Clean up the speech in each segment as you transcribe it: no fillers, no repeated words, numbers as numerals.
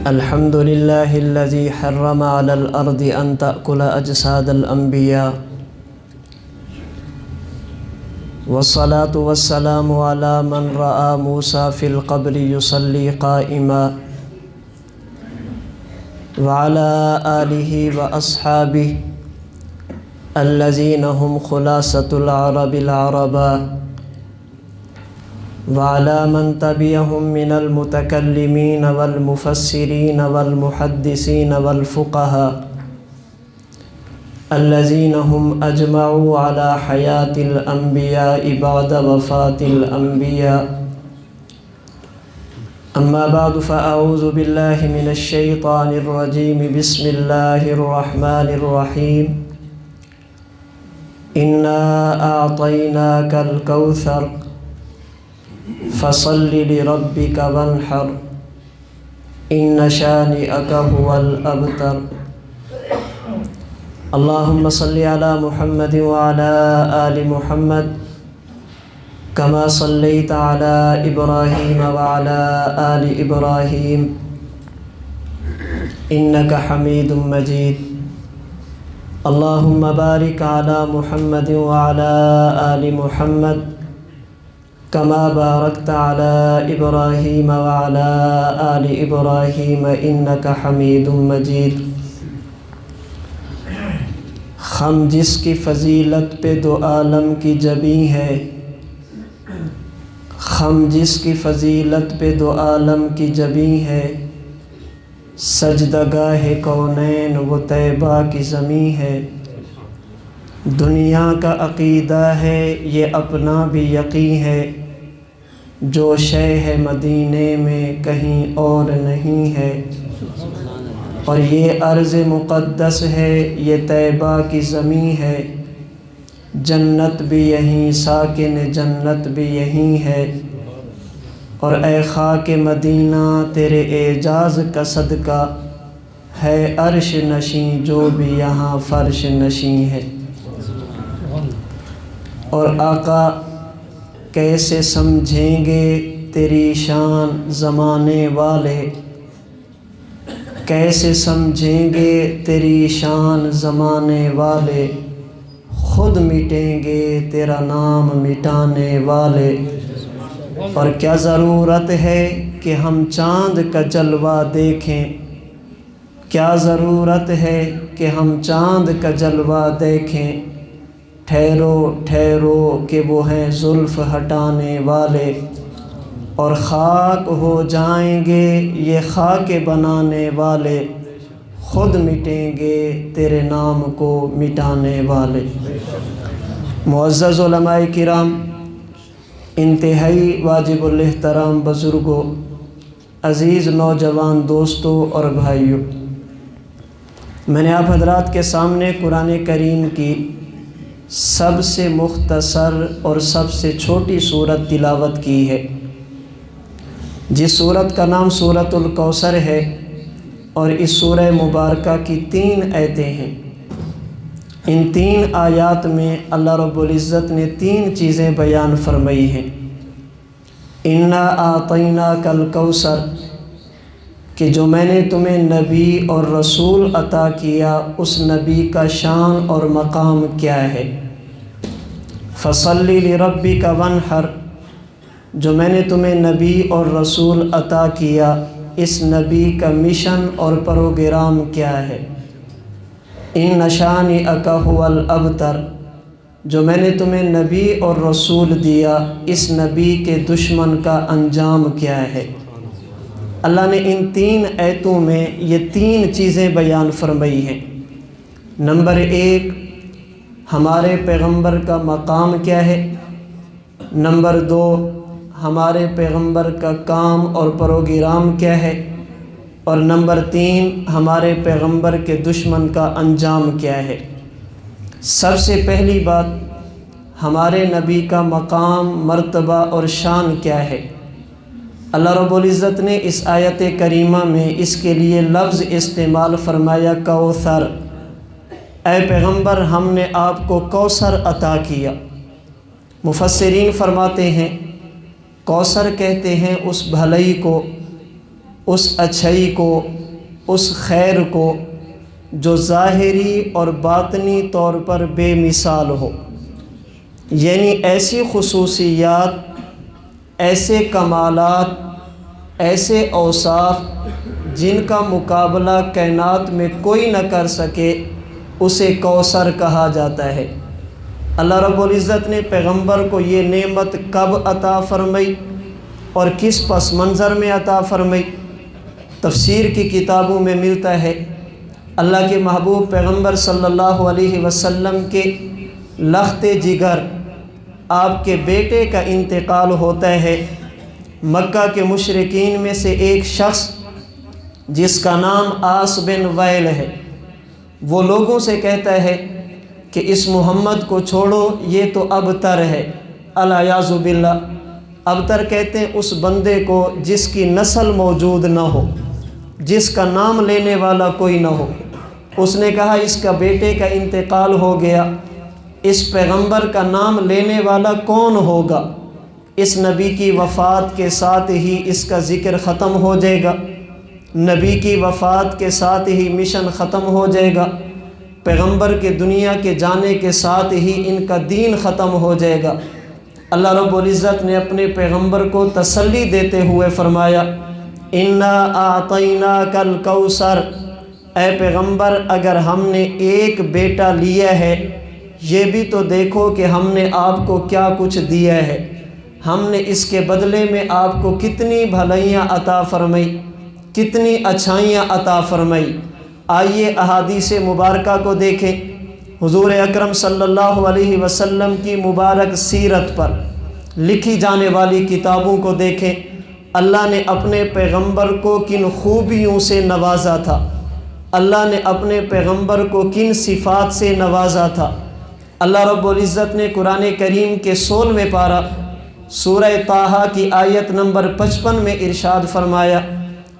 الحمد لله الذي حرم على الأرض أن تأكل أجساد الأنبياء، والصلاة والسلام على من رأى موسى في القبر يصلي قائما، وعلى آله وأصحابه الذين هم خلاصة العرب العرباء، وعلى من تبعهم من المتكلمين والمفسرين والمحدثين والفقهاء الذين هم أجمعوا على حياة الأنبياء بعد وفاة الأنبياء. أما بعد، فأعوذ بالله من الشيطان الرجيم. بسم الله الرحمن الرحيم. إنا أعطيناك الكوثر فصل لربك وانحر إن شانئك هو الأبتر. اللهم صل على محمد وعلى آل محمد كما صليت على إبراهيم وعلى آل إبراهيم إنك حميد مجيد. اللهم بارك على محمد وعلى آل محمد كما باركت على إبراهيم وعلى آل إبراهيم إنك حميد مجيد. خم جس کی فضیلت پہ دو عالم کی جبیں ہے، خم جس کی فضیلت پہ دو عالم کی جبیں ہے، سجدگاہ کونین وہ طیبہ کی زمیں ہے. دنیا کا عقیدہ ہے یہ اپنا بھی یقین ہے، جو شے ہے مدینے میں کہیں اور نہیں ہے. اور یہ ارض مقدس ہے یہ طیبہ کی زمین ہے، جنت بھی یہیں ساکن جنت بھی یہیں ہے. اور اے خاک مدینہ تیرے اعجاز کا صدقہ ہے عرش نشیں جو بھی یہاں فرش نشیں ہے. اور آقا کیسے سمجھیں گے تیری شان زمانے والے، کیسے سمجھیں گے تیری شان زمانے والے، خود مٹیں گے تیرا نام مٹانے والے. اور کیا ضرورت ہے کہ ہم چاند کا جلوہ دیکھیں، کیا ضرورت ہے کہ ہم چاند کا جلوہ دیکھیں. ٹھہرو ٹھہرو کہ وہ ہیں زلف ہٹانے والے، اور خاک ہو جائیں گے یہ خاک بنانے والے، خود مٹیں گے تیرے نام کو مٹانے والے. معزز علماء کرام، انتہائی واجب الاحترام بزرگوں، عزیز نوجوان دوستوں اور بھائیوں، میں نے آپ حضرات کے سامنے قرآن کریم کی سب سے مختصر اور سب سے چھوٹی سورت تلاوت کی ہے، جس سورت کا نام سورۃ الکوثر ہے. اور اس سورہ مبارکہ کی 3 آیتیں ہیں. ان 3 آیات میں اللہ رب العزت نے 3 چیزیں بیان فرمائی ہیں. انا اعطیناک الکوثر، کہ جو میں نے تمہیں نبی اور رسول عطا کیا اس نبی کا شان اور مقام کیا ہے. فصلی لربک وانحر، جو میں نے تمہیں نبی اور رسول عطا کیا اس نبی کا مشن اور پروگرام کیا ہے. ان شانئک ھو الابتر، جو میں نے تمہیں نبی اور رسول دیا اس نبی کے دشمن کا انجام کیا ہے. اللہ نے ان 3 آیتوں میں یہ 3 چیزیں بیان فرمائی ہیں. نمبر 1، ہمارے پیغمبر کا مقام کیا ہے. نمبر 2، ہمارے پیغمبر کا کام اور پروگرام کیا ہے. اور نمبر 3، ہمارے پیغمبر کے دشمن کا انجام کیا ہے. سب سے پہلی بات، ہمارے نبی کا مقام، مرتبہ اور شان کیا ہے. اللہ رب العزت نے اس آیت کریمہ میں اس کے لیے لفظ استعمال فرمایا کوثر. اے پیغمبر ہم نے آپ کو کوثر عطا کیا. مفسرین فرماتے ہیں کوثر کہتے ہیں اس بھلائی کو، اس اچھائی کو، اس خیر کو جو ظاہری اور باطنی طور پر بے مثال ہو، یعنی ایسی خصوصیات، ایسے کمالات، ایسے اوصاف جن کا مقابلہ کائنات میں کوئی نہ کر سکے، اسے کوثر کہا جاتا ہے۔ اللہ رب العزت نے پیغمبر کو یہ نعمت کب عطا فرمائی اور کس پس منظر میں عطا فرمائی؟ تفسیر کی کتابوں میں ملتا ہے اللہ کے محبوب پیغمبر صلی اللہ علیہ وسلم کے لخت جگر آپ کے بیٹے کا انتقال ہوتا ہے۔ مکہ کے مشرکین میں سے ایک شخص جس کا نام عاص بن وائل ہے، وہ لوگوں سے کہتا ہے کہ اس محمد کو چھوڑو، یہ تو ابتر ہے، الیاذ باللہ۔ ابتر کہتے ہیں اس بندے کو جس کی نسل موجود نہ ہو، جس کا نام لینے والا کوئی نہ ہو۔ اس نے کہا اس کا بیٹے کا انتقال ہو گیا، اس پیغمبر کا نام لینے والا کون ہوگا؟ اس نبی کی وفات کے ساتھ ہی اس کا ذکر ختم ہو جائے گا، نبی کی وفات کے ساتھ ہی مشن ختم ہو جائے گا، پیغمبر کے دنیا کے جانے کے ساتھ ہی ان کا دین ختم ہو جائے گا۔ اللہ رب العزت نے اپنے پیغمبر کو تسلی دیتے ہوئے فرمایا انا اعطیناک الکوثر، اے پیغمبر اگر ہم نے ایک بیٹا لیا ہے، یہ بھی تو دیکھو کہ ہم نے آپ کو کیا کچھ دیا ہے، ہم نے اس کے بدلے میں آپ کو کتنی بھلائیاں عطا فرمائی، کتنی اچھائیاں عطا فرمائی۔ آئیے احادیث مبارکہ کو دیکھیں، حضور اکرم صلی اللہ علیہ وسلم کی مبارک سیرت پر لکھی جانے والی کتابوں کو دیکھیں، اللہ نے اپنے پیغمبر کو کن خوبیوں سے نوازا تھا، اللہ نے اپنے پیغمبر کو کن صفات سے نوازا تھا۔ اللہ رب العزت نے قرآن کریم کے 16ویں پارہ سورہ طٰہٰ کی آیت نمبر 55 میں ارشاد فرمایا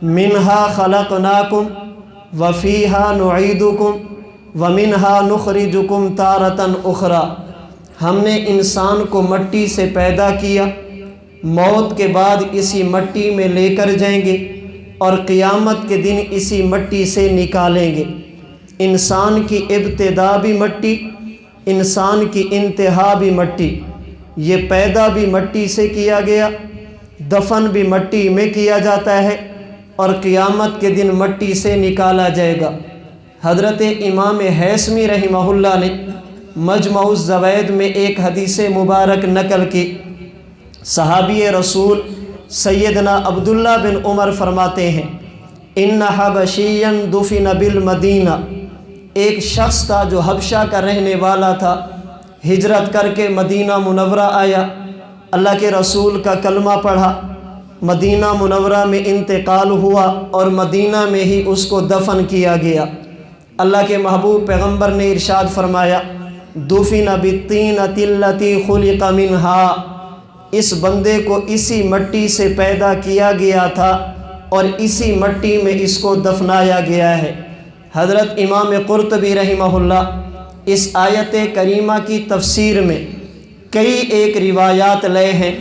منہا خلقناکم وفیہا نعیدکم ومنہا نخرجکم تارۃ اخری، ہم نے انسان کو مٹی سے پیدا کیا، موت کے بعد اسی مٹی میں لے کر جائیں گے اور قیامت کے دن اسی مٹی سے نکالیں گے۔ انسان کی ابتدا بھی مٹی، انسان کی انتہا بھی مٹی، یہ پیدا بھی مٹی سے کیا گیا، دفن بھی مٹی میں کیا جاتا ہے اور قیامت کے دن مٹی سے نکالا جائے گا۔ حضرت امام حیثمی رحمہ اللہ نے مجمع الزوائد میں ایک حدیث مبارک نقل کی، صحابی رسول سیدنا عبداللہ بن عمر فرماتے ہیں ان حبشیا دفن بالمدینہ، ایک شخص تھا جو حبشہ کا رہنے والا تھا، ہجرت کر کے مدینہ منورہ آیا، اللہ کے رسول کا کلمہ پڑھا، مدینہ منورہ میں انتقال ہوا اور مدینہ میں ہی اس کو دفن کیا گیا۔ اللہ کے محبوب پیغمبر نے ارشاد فرمایا دفن بالطینۃ التی خلق منہا، اس بندے کو اسی مٹی سے پیدا کیا گیا تھا اور اسی مٹی میں اس کو دفنایا گیا ہے۔ حضرت امام قرطبی رحمہ اللہ اس آیت کریمہ کی تفسیر میں کئی ایک روایات لائے ہیں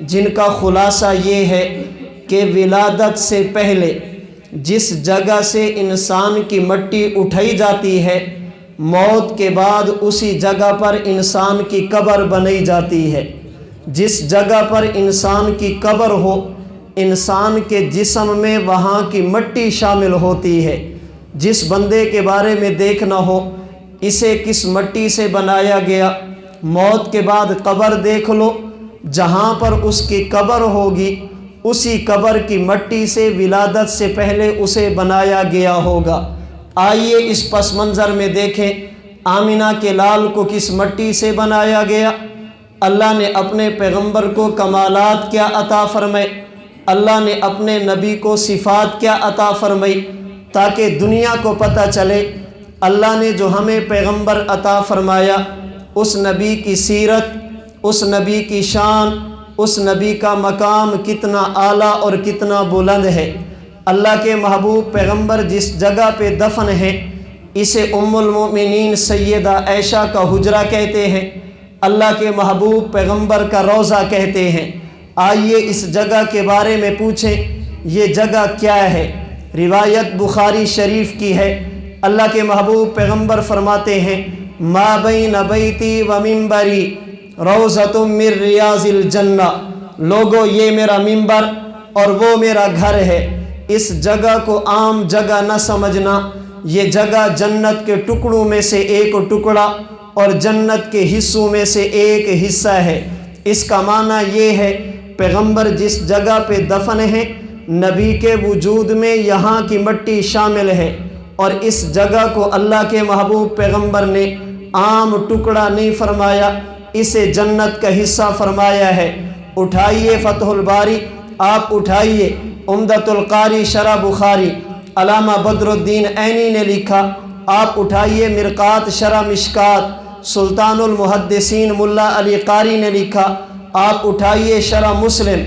جن کا خلاصہ یہ ہے کہ ولادت سے پہلے جس جگہ سے انسان کی مٹی اٹھائی جاتی ہے، موت کے بعد اسی جگہ پر انسان کی قبر بنائی جاتی ہے۔ جس جگہ پر انسان کی قبر ہو، انسان کے جسم میں وہاں کی مٹی شامل ہوتی ہے۔ جس بندے کے بارے میں دیکھنا ہو اسے کس مٹی سے بنایا گیا، موت کے بعد قبر دیکھ لو، جہاں پر اس کی قبر ہوگی اسی قبر کی مٹی سے ولادت سے پہلے اسے بنایا گیا ہوگا۔ آئیے اس پس منظر میں دیکھیں آمنہ کے لال کو کس مٹی سے بنایا گیا۔ اللہ نے اپنے پیغمبر کو کمالات کیا عطا فرمائے، اللہ نے اپنے نبی کو صفات کیا عطا فرمائی، تاکہ دنیا کو پتہ چلے اللہ نے جو ہمیں پیغمبر عطا فرمایا، اس نبی کی سیرت، اس نبی کی شان، اس نبی کا مقام کتنا اعلیٰ اور کتنا بلند ہے۔ اللہ کے محبوب پیغمبر جس جگہ پہ دفن ہیں اسے ام المؤمنین سیدہ عائشہ کا حجرہ کہتے ہیں، اللہ کے محبوب پیغمبر کا روضہ کہتے ہیں۔ آئیے اس جگہ کے بارے میں پوچھیں یہ جگہ کیا ہے؟ روایت بخاری شریف کی ہے، اللہ کے محبوب پیغمبر فرماتے ہیں ما بین بیتی و منبری روضۃ من ریاض الجنہ، لوگو یہ میرا منبر اور وہ میرا گھر ہے، اس جگہ کو عام جگہ نہ سمجھنا، یہ جگہ جنت کے ٹکڑوں میں سے ایک ٹکڑا اور جنت کے حصوں میں سے ایک حصہ ہے۔ اس کا معنی یہ ہے پیغمبر جس جگہ پہ دفن ہیں نبی کے وجود میں یہاں کی مٹی شامل ہے، اور اس جگہ کو اللہ کے محبوب پیغمبر نے عام ٹکڑا نہیں فرمایا، اسے جنت کا حصہ فرمایا ہے۔ اٹھائیے فتح الباری، آپ اٹھائیے عمدۃ القاری شرح بخاری، علامہ بدر الدین عینی نے لکھا، آپ اٹھائیے مرقات شرح مشکات، سلطان المحدثین ملا علی قاری نے لکھا، آپ اٹھائیے شرح مسلم،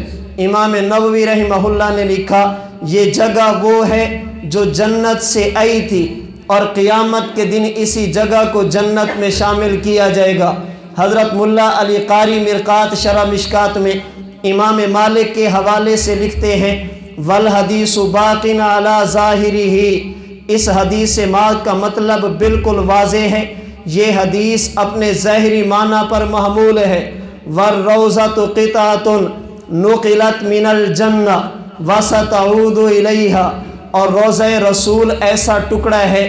امام نووی رحمہ اللہ نے لکھا، یہ جگہ وہ ہے جو جنت سے آئی تھی اور قیامت کے دن اسی جگہ کو جنت میں شامل کیا جائے گا۔ حضرت ملا علی قاری مرقات شرح مشکات میں امام مالک کے حوالے سے لکھتے ہیں والحدیث باق علی ظاہرہ، اس حدیث کا مطلب بالکل واضح ہے، یہ حدیث اپنے ظاہری معنی پر محمول ہے۔ والروضۃ قطعۃ نقلت من الجنہ وستعود الیہا، اور روضہ رسول ایسا ٹکڑا ہے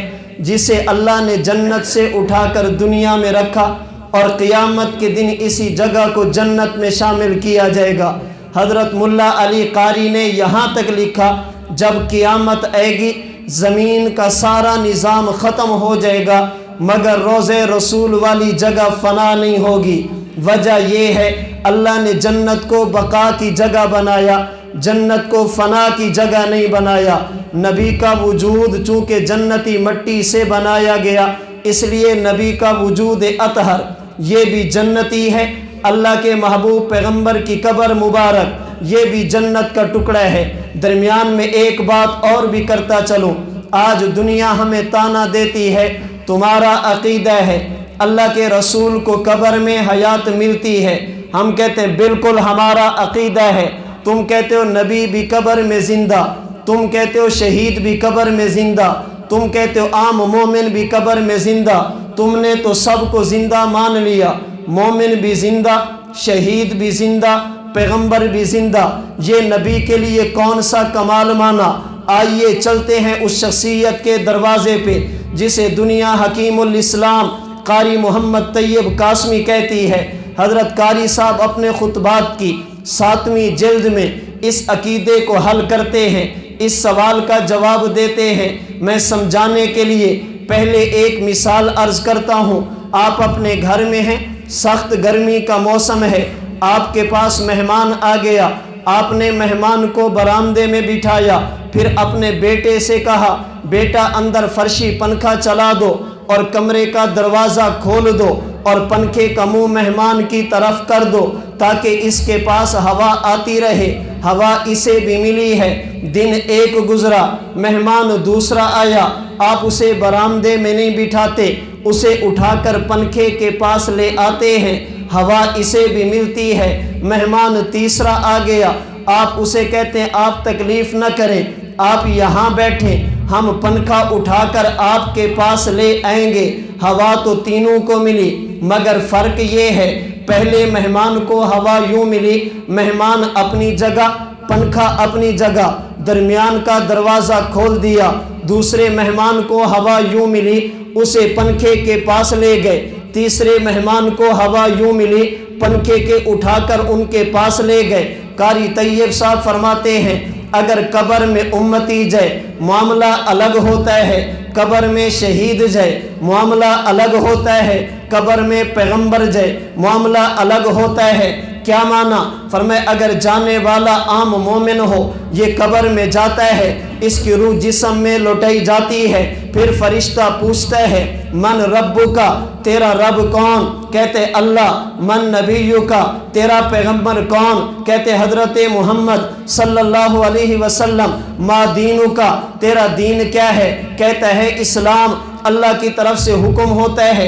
جسے اللہ نے جنت سے اٹھا کر دنیا میں رکھا اور قیامت کے دن اسی جگہ کو جنت میں شامل کیا جائے گا۔ حضرت ملا علی قاری نے یہاں تک لکھا جب قیامت آئے گی زمین کا سارا نظام ختم ہو جائے گا مگر روضہ رسول والی جگہ فنا نہیں ہوگی۔ وجہ یہ ہے اللہ نے جنت کو بقا کی جگہ بنایا، جنت کو فنا کی جگہ نہیں بنایا۔ نبی کا وجود چونکہ جنتی مٹی سے بنایا گیا اس لیے نبی کا وجود اطہر یہ بھی جنتی ہے۔ اللہ کے محبوب پیغمبر کی قبر مبارک یہ بھی جنت کا ٹکڑا ہے۔ درمیان میں ایک بات اور بھی کرتا چلوں، آج دنیا ہمیں تانا دیتی ہے تمہارا عقیدہ ہے اللہ کے رسول کو قبر میں حیات ملتی ہے، ہم کہتے ہیں بالکل ہمارا عقیدہ ہے۔ تم کہتے ہو نبی بھی قبر میں زندہ، تم کہتے ہو شہید بھی قبر میں زندہ، تم کہتے ہو عام مومن بھی قبر میں زندہ، تم نے تو سب کو زندہ مان لیا، مومن بھی زندہ، شہید بھی زندہ، پیغمبر بھی زندہ، یہ نبی کے لیے کون سا کمال مانا۔ آئیے چلتے ہیں اس شخصیت کے دروازے پہ جسے دنیا حکیم الاسلام قاری محمد طیب قاسمی کہتی ہے۔ حضرت قاری صاحب اپنے خطبات کی 7ویں جلد میں اس عقیدے کو حل کرتے ہیں، اس سوال کا جواب دیتے ہیں۔ میں سمجھانے کے لیے پہلے ایک مثال عرض کرتا ہوں۔ آپ اپنے گھر میں ہیں، سخت گرمی کا موسم ہے، آپ کے پاس مہمان آ گیا، آپ نے مہمان کو برآمدے میں بٹھایا، پھر اپنے بیٹے سے کہا بیٹا اندر فرشی پنکھا چلا دو اور کمرے کا دروازہ کھول دو اور پنکھے کا منہ مہمان کی طرف کر دو تاکہ اس کے پاس ہوا آتی رہے۔ ہوا اسے بھی ملی ہے۔ دن ایک گزرا، مہمان دوسرا آیا، آپ اسے برآمدے میں نہیں بٹھاتے، اسے اٹھا کر پنکھے کے پاس لے آتے ہیں، ہوا اسے بھی ملتی ہے۔ مہمان تیسرا آ گیا، آپ اسے کہتے ہیں آپ تکلیف نہ کریں، آپ یہاں بیٹھیں، ہم پنکھا اٹھا کر آپ کے پاس لے آئیں گے۔ ہوا تو تینوں کو ملی مگر فرق یہ ہے پہلے مہمان کو ہوا یوں ملی، مہمان اپنی جگہ، پنکھا اپنی جگہ، درمیان کا دروازہ کھول دیا۔ دوسرے مہمان کو ہوا یوں ملی، اسے پنکھے کے پاس لے گئے۔ تیسرے مہمان کو ہوا یوں ملی، پنکھے کے اٹھا کر ان کے پاس لے گئے۔ قاری طیب صاحب فرماتے ہیں اگر قبر میں امتی جائے معاملہ الگ ہوتا ہے، قبر میں شہید جائے معاملہ الگ ہوتا ہے، قبر میں پیغمبر جائے معاملہ الگ ہوتا ہے۔ کیا معنی؟ فرمائے اگر جانے والا عام مومن ہو یہ قبر میں جاتا ہے، اس کی روح جسم میں لوٹائی جاتی ہے، پھر فرشتہ پوچھتا ہے من ربکا، تیرا رب کون؟ کہتے اللہ۔ من نبیکا، تیرا پیغمبر کون؟ کہتے حضرت محمد صلی اللہ علیہ وسلم۔ ما دینکا، تیرا دین کیا ہے؟ کہتا ہے اسلام۔ اللہ کی طرف سے حکم ہوتا ہے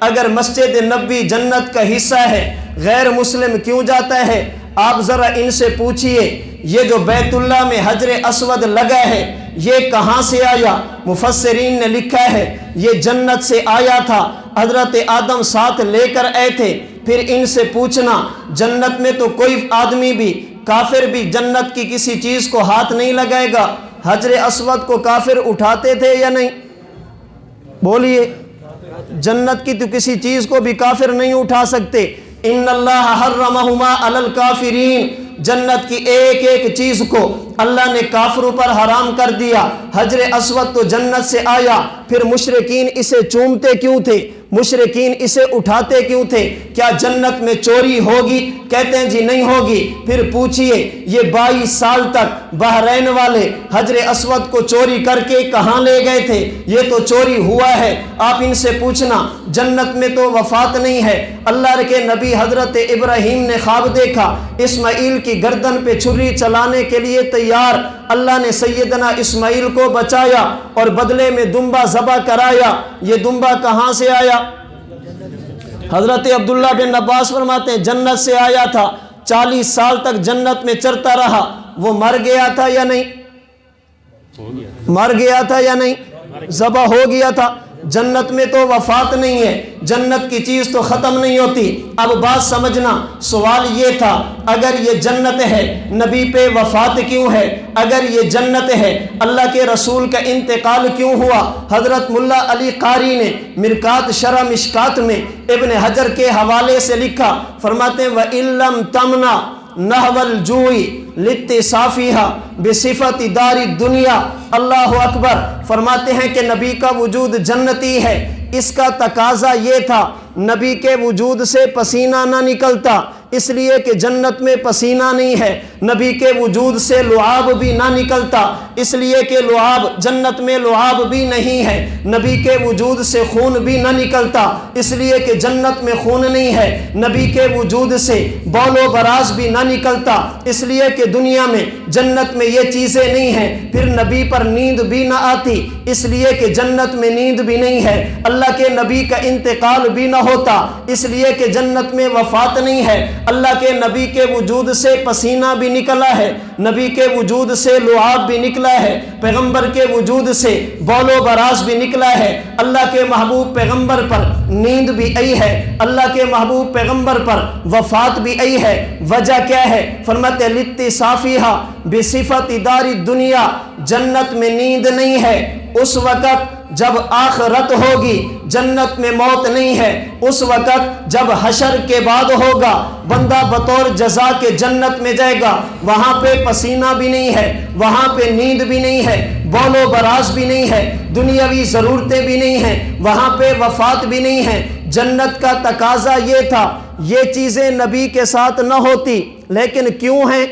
اگر مسجد نبوی جنت کا حصہ ہے غیر مسلم کیوں جاتا ہے؟ آپ ذرا ان سے پوچھئے یہ جو بیت اللہ میں حجر اسود لگا ہے یہ کہاں سے آیا؟ مفسرین نے لکھا ہے یہ جنت سے آیا تھا، حضرت آدم ساتھ لے کر آئے تھے۔ پھر ان سے پوچھنا جنت میں تو کوئی آدمی بھی کافر بھی جنت کی کسی چیز کو ہاتھ نہیں لگائے گا، حجر اسود کو کافر اٹھاتے تھے یا نہیں؟ بولیے، جنت کی تو کسی چیز کو بھی کافر نہیں اٹھا سکتے۔ ان اللہ حرمہما علی الکافرین، جنت کی ایک ایک چیز کو اللہ نے کافروں پر حرام کر دیا۔ حجر اسود تو جنت سے آیا، پھر مشرکین اسے چومتے کیوں تھے؟ مشرکین اسے اٹھاتے کیوں تھے؟ کیا جنت میں چوری ہوگی؟ کہتے ہیں جی نہیں ہوگی۔ پھر پوچھئے یہ 22 سال تک بحرین والے حجر اسود کو چوری کر کے کہاں لے گئے تھے؟ یہ تو چوری ہوا ہے۔ آپ ان سے پوچھنا جنت میں تو وفات نہیں ہے۔ اللہ کے نبی حضرت ابراہیم نے خواب دیکھا، اسماعیل کی گردن پہ چھری چلانے کے لیے تیار۔ اللہ نے سیدنا اسماعیل کو بچایا اور بدلے میں دمبا ذبح کرایا۔ یہ دمبا کہاں سے آیا؟ حضرت عبداللہ بن عباس فرماتے ہیں جنت سے آیا تھا، 40 سال تک جنت میں چرتا رہا۔ وہ مر گیا تھا یا نہیں؟ مر گیا تھا یا نہیں؟ ذبح ہو گیا تھا۔ جنت میں تو وفات نہیں ہے، جنت کی چیز تو ختم نہیں ہوتی۔ اب بات سمجھنا، سوال یہ تھا اگر یہ جنت ہے نبی پہ وفات کیوں ہے؟ اگر یہ جنت ہے اللہ کے رسول کا انتقال کیوں ہوا؟ حضرت ملا علی قاری نے مرکات شرح مشکات میں ابن حجر کے حوالے سے لکھا، فرماتے ہیں وَإِن لَمْ تَمْنَعْ نَحْوَ الْجُوعِ لِاتِّصَافِهَا بِصِفَةِ دَارِ الدُّنْيَا۔ اللہ اکبر۔ فرماتے ہیں کہ نبی کا وجود جنتی ہے، اس کا تقاضا یہ تھا نبی کے وجود سے پسینہ نہ نکلتا، اس لیے کہ جنت میں پسینہ نہیں ہے۔ نبی کے وجود سے لعاب بھی نہ نکلتا، اس لیے کہ لعاب جنت میں لعاب بھی نہیں ہے۔ نبی کے وجود سے خون بھی نہ نکلتا، اس لیے کہ جنت میں خون نہیں ہے۔ نبی کے وجود سے بول و براز بھی نہ نکلتا، اس لیے کہ دنیا میں جنت میں یہ چیزیں نہیں ہیں۔ پھر نبی پر نیند بھی نہ آتی، اس لیے کہ جنت میں نیند بھی نہیں ہے۔ اللہ کے نبی کا انتقال بھی نہ ہوتا، اس لیے کہ جنت میں وفات نہیں ہے۔ اللہ کے نبی کے وجود سے پسینہ بھی نکلا ہے، نبی کے وجود سے لعاب بھی نکلا ہے، پیغمبر کے وجود سے بول و براز بھی نکلا ہے۔ اللہ کے محبوب پیغمبر پر نیند بھی آئی ہے، اللہ کے محبوب پیغمبر پر وفات بھی آئی ہے۔ وجہ کیا ہے؟ فرماتے ہیں لِاتِّصَافِهَا بِصِفَةِ دَارِ الدُّنْيَا، جنت میں نیند نہیں ہے۔ اس وقت جب آخرت ہوگی، جنت میں موت نہیں ہے۔ اس وقت جب حشر کے بعد ہوگا، بندہ بطور جزا کے جنت میں جائے گا، وہاں پہ پسینہ بھی نہیں ہے، وہاں پہ نیند بھی نہیں ہے، بول و براز بھی نہیں ہے، دنیاوی ضرورتیں بھی نہیں ہیں، وہاں پہ وفات بھی نہیں ہے۔ جنت کا تقاضا یہ تھا یہ چیزیں نبی کے ساتھ نہ ہوتی، لیکن کیوں ہیں؟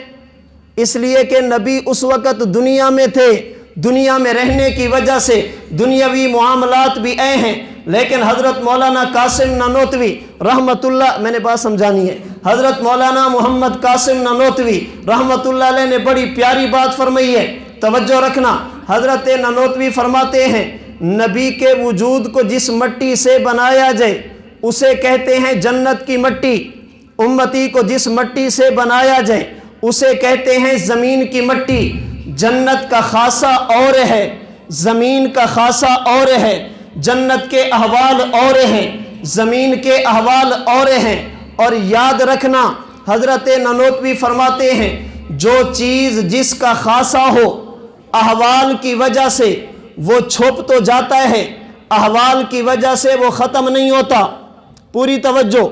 اس لیے کہ نبی اس وقت دنیا میں تھے، دنیا میں رہنے کی وجہ سے دنیاوی معاملات بھی اے ہیں۔ لیکن حضرت مولانا قاسم نانوتوی رحمت اللہ، میں نے بات سمجھانی ہے، حضرت مولانا محمد قاسم نانوتوی رحمت اللہ علیہ نے بڑی پیاری بات فرمائی ہے، توجہ رکھنا۔ حضرت نانوتوی فرماتے ہیں نبی کے وجود کو جس مٹی سے بنایا جائے اسے کہتے ہیں جنت کی مٹی، امتی کو جس مٹی سے بنایا جائے اسے کہتے ہیں زمین کی مٹی۔ جنت کا خاصہ اور ہے، زمین کا خاصہ اور ہے، جنت کے احوال اور ہیں، زمین کے احوال اور ہیں۔ اور یاد رکھنا حضرت نانوتوی فرماتے ہیں جو چیز جس کا خاصہ ہو احوال کی وجہ سے وہ چھپ تو جاتا ہے، احوال کی وجہ سے وہ ختم نہیں ہوتا۔ پوری توجہ،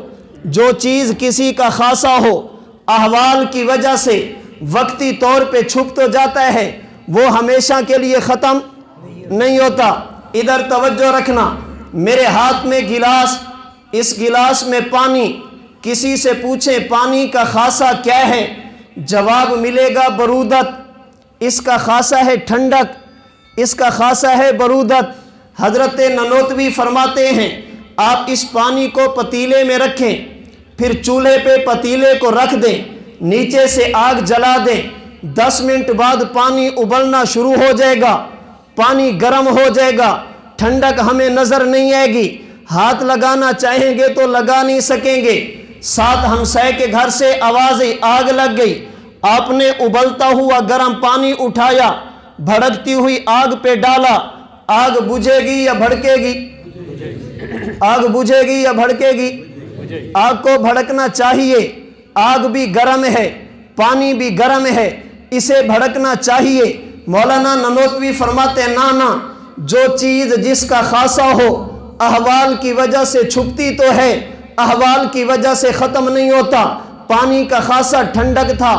جو چیز کسی کا خاصہ ہو احوال کی وجہ سے وقتی طور پہ چھپ تو جاتا ہے، وہ ہمیشہ کے لیے ختم نہیں ہوتا۔ ادھر توجہ رکھنا، میرے ہاتھ میں گلاس، اس گلاس میں پانی، کسی سے پوچھیں پانی کا خاصہ کیا ہے، جواب ملے گا برودت۔ اس کا خاصہ ہے ٹھنڈک، اس کا خاصہ ہے برودت۔ حضرت نانوتوی فرماتے ہیں آپ اس پانی کو پتیلے میں رکھیں، پھر چولہے پہ پتیلے کو رکھ دیں، نیچے سے آگ جلا دیں، 10 منٹ بعد پانی ابلنا شروع ہو جائے گا، پانی گرم ہو جائے گا، ٹھنڈک ہمیں نظر نہیں آئے گی۔ ہاتھ لگانا چاہیں گے تو لگا نہیں سکیں گے۔ ساتھ ہمسائے کے گھر سے آواز آگ لگ گئی، آپ نے ابلتا ہوا گرم پانی اٹھایا، بھڑکتی ہوئی آگ پہ ڈالا۔ آگ بجھے گی یا بھڑکے گی؟ آگ بجھے گی یا بھڑکے گی؟ آگ کو بھڑکنا چاہیے۔ آگ بھی گرم ہے، پانی بھی گرم ہے، اسے بھڑکنا چاہیے۔ مولانا ننوتوی فرماتے ہیں نانا، جو چیز جس کا خاصا ہو احوال کی وجہ سے چھپتی تو ہے، احوال کی وجہ سے ختم نہیں ہوتا۔ پانی کا خاصا ٹھنڈک تھا،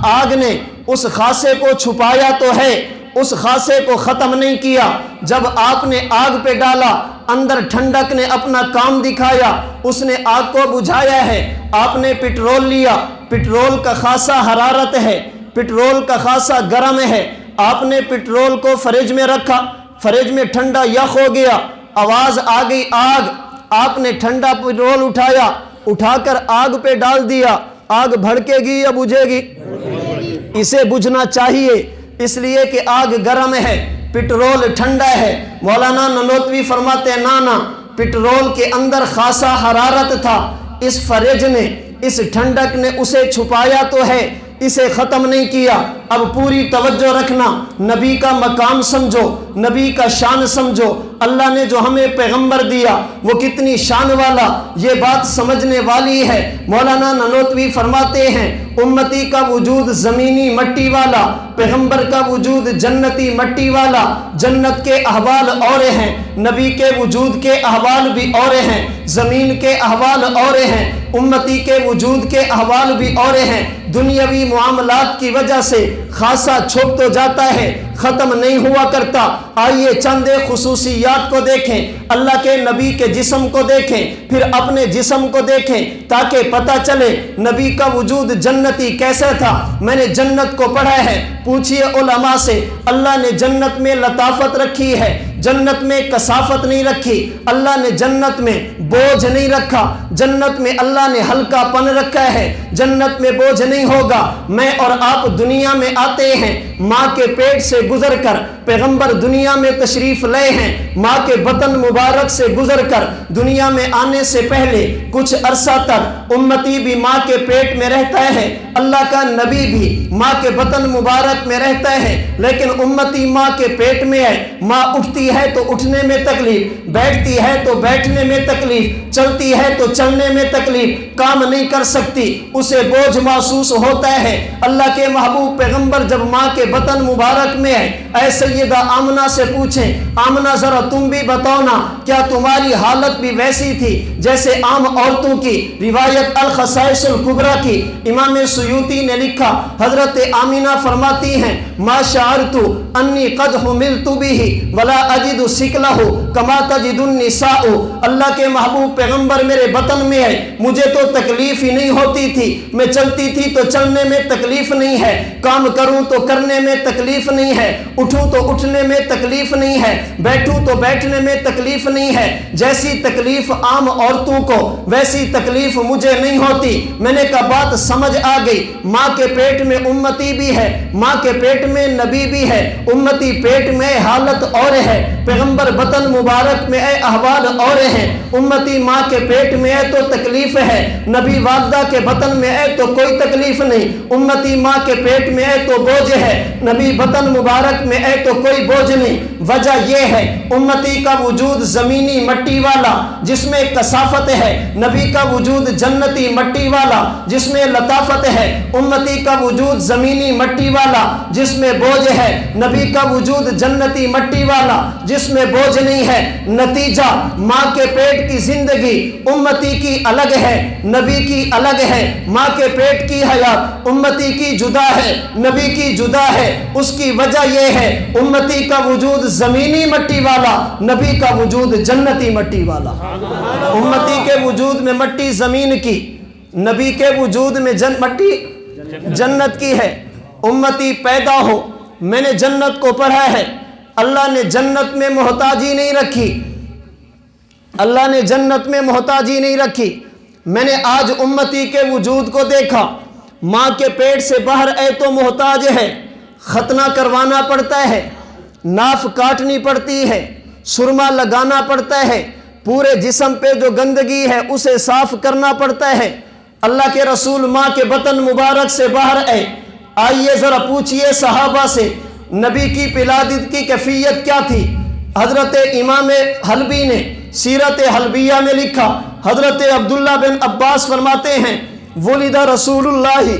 آگ نے اس خاصے کو چھپایا تو ہے، اس خاصے کو ختم نہیں کیا۔ جب آپ نے آگ پہ ڈالا، اندر ٹھنڈک نے اپنا کام دکھایا، اس نے آگ کو بجھایا ہے۔ آپ نے پٹرول لیا، پٹرول کا خاصا حرارت ہے، پٹرول کا خاصا گرم ہے۔ آپ نے پٹرول کو فریج میں رکھا، فریج میں ٹھنڈا یخ ہو گیا، آواز آ گئی آگ۔ آپ نے ٹھنڈا پٹرول اٹھایا، اٹھا کر آگ پہ ڈال دیا۔ آگ بھڑکے گی یا بجھے گی؟ اسے بجھنا چاہیے، اس لیے کہ آگ گرم ہے، پٹرول ٹھنڈا ہے۔ مولانا ننوتوی فرماتے ہیں نانا، پٹرول کے اندر خاصا حرارت تھا، اس فریج نے، اس ٹھنڈک نے اسے چھپایا تو ہے، اسے ختم نہیں کیا۔ اب پوری توجہ رکھنا، نبی کا مقام سمجھو، نبی کا شان سمجھو۔ اللہ نے جو ہمیں پیغمبر دیا وہ کتنی شان والا، یہ بات سمجھنے والی ہے۔ مولانا ننوتوی فرماتے ہیں امتی کا وجود زمینی مٹی والا، پیغمبر کا وجود جنتی مٹی والا۔ جنت کے احوال اور ہیں، نبی کے وجود کے احوال بھی اور ہیں، زمین کے احوال اور ہیں، امتی کے وجود کے احوال بھی اور ہیں۔ دنیاوی معاملات کی وجہ سے خاصا چھپ تو جاتا ہے، ختم نہیں ہوا کرتا۔ آئیے چند خصوصیات کو دیکھیں، اللہ کے نبی کے جسم کو دیکھیں، پھر اپنے جسم کو دیکھیں، تاکہ پتہ چلے نبی کا وجود جنتی کیسا تھا۔ میں نے جنت کو پڑھا ہے، پوچھئے علماء سے، اللہ نے جنت میں لطافت رکھی ہے، جنت میں کثافت نہیں رکھی۔ اللہ نے جنت میں بوجھ نہیں رکھا، جنت میں اللہ نے ہلکا پن رکھا ہے، جنت میں بوجھ نہیں ہوگا۔ میں اور آپ دنیا میں آتے ہیں، ماں کے پیٹ سے گزر کر پیغمبر دنیا میں تشریف لائے ہیں، ماں کے بطن مبارک سے گزر کر دنیا میں آنے سے پہلے کچھ عرصہ تک امتی بھی ماں کے پیٹ میں رہتا ہے، اللہ کا نبی بھی ماں کے بطن مبارک میں رہتا ہے، لیکن امتی ماں کے پیٹ میں ہے۔ ماں اٹھتی ہے تو اٹھنے میں تکلیف، بیٹھتی ہے تو بیٹھنے میں تکلیف، چلتی ہے تو چلنے میں تکلیف، کام نہیں کر سکتی، اسے بوجھ محسوس ہوتا ہے۔ اللہ کے محبوب پیغمبر جب ماں کے بطن مبارک میں ہے، اے سیدہ آمنہ سے پوچھیں، آمنہ ذرا تم بھی بتاؤ نا، کیا تمہاری حالت بھی ویسی تھی جیسے عام عورتوں کی؟ روایت الخصائص الکبریٰ کی امام سیوطی نے لکھا، حضرت آمنہ فرماتی ہیں ما شعرت انی قد حملت به ولا اجد ثقلہ کما تجد النساء۔ اللہ کے محبوب پیغمبر میرے بطن میں ہے، مجھے تو تکلیف ہی نہیں ہوتی تھی، میں چلتی تھی تو چلنے میں تکلیف نہیں ہے، کام کروں تو کرنے میں تکلیف نہیں ہے، اٹھوں تو اٹھنے میں تکلیف نہیں ہے، بیٹھوں تو بیٹھنے میں تکلیف نہیں ہے۔ جیسی تکلیف عام عورتوں کو ویسی تکلیف مجھے نہیں ہوتی۔ میں نے کہا بات سمجھ آ گئی، ماں کے پیٹ میں امتی بھی ہے، ماں کے پیٹ میں نبی بھی ہے، امتی پیٹ میں حالت اور ہے، پیغمبر بطن مبارک میں احوال اور ہیں۔ امتی ماں کے پیٹ میں ہے تو تکلیف ہے، نبی والدہ کے بطن میں ہے تو کوئی تکلیف نہیں۔ امتی ماں کے پیٹ میں ہے تو بوجھ ہے، نبی بطن مبارک میں ہے تو کوئی بوجھ نہیں۔ وجہ یہ ہے امتی کا وجود زمینی مٹی والا جس میں کثافت ہے، نبی کا وجود جنتی مٹی والا جس میں لطافت ہے۔ امتی کا وجود زمینی مٹی والا جس میں بوجھ ہے، نبی کا وجود جنتی مٹی والا جس میں بوجھ نہیں ہے۔ نتیجہ ماں کے پیٹ کی زندگی امتی کی الگ ہے، نبی کی الگ ہے۔ ماں کے پیٹ کی حیات امتی کی جدا ہے، نبی کی جدا ہے۔ اس کی وجہ یہ ہے امتی کا وجود زمینی مٹی والا، نبی کا وجود جنتی مٹی والا۔ امتی کے وجود میں مٹی زمین کی، نبی کے وجود میں مٹی جنت کی ہے۔ امتی پیدا ہو، میں نے جنت کو پڑھا ہے، اللہ نے جنت میں محتاجی نہیں رکھی، اللہ نے جنت میں محتاجی نہیں رکھی۔ میں نے آج امتی کے وجود کو دیکھا، ماں کے پیٹ سے باہر اے تو محتاج ہے، ختنہ کروانا پڑتا ہے، ناف کاٹنی پڑتی ہے، سرما لگانا پڑتا ہے، پورے جسم پہ جو گندگی ہے اسے صاف کرنا پڑتا ہے۔ اللہ کے رسول ماں کے بطن مبارک سے باہر آئے، آئیے ذرا پوچھئے صحابہ سے نبی کی ولادت کی کیفیت کیا تھی۔ حضرت امام حلبی نے سیرت حلبیہ میں لکھا، حضرت عبداللہ بن عباس فرماتے ہیں ولد رسول اللہ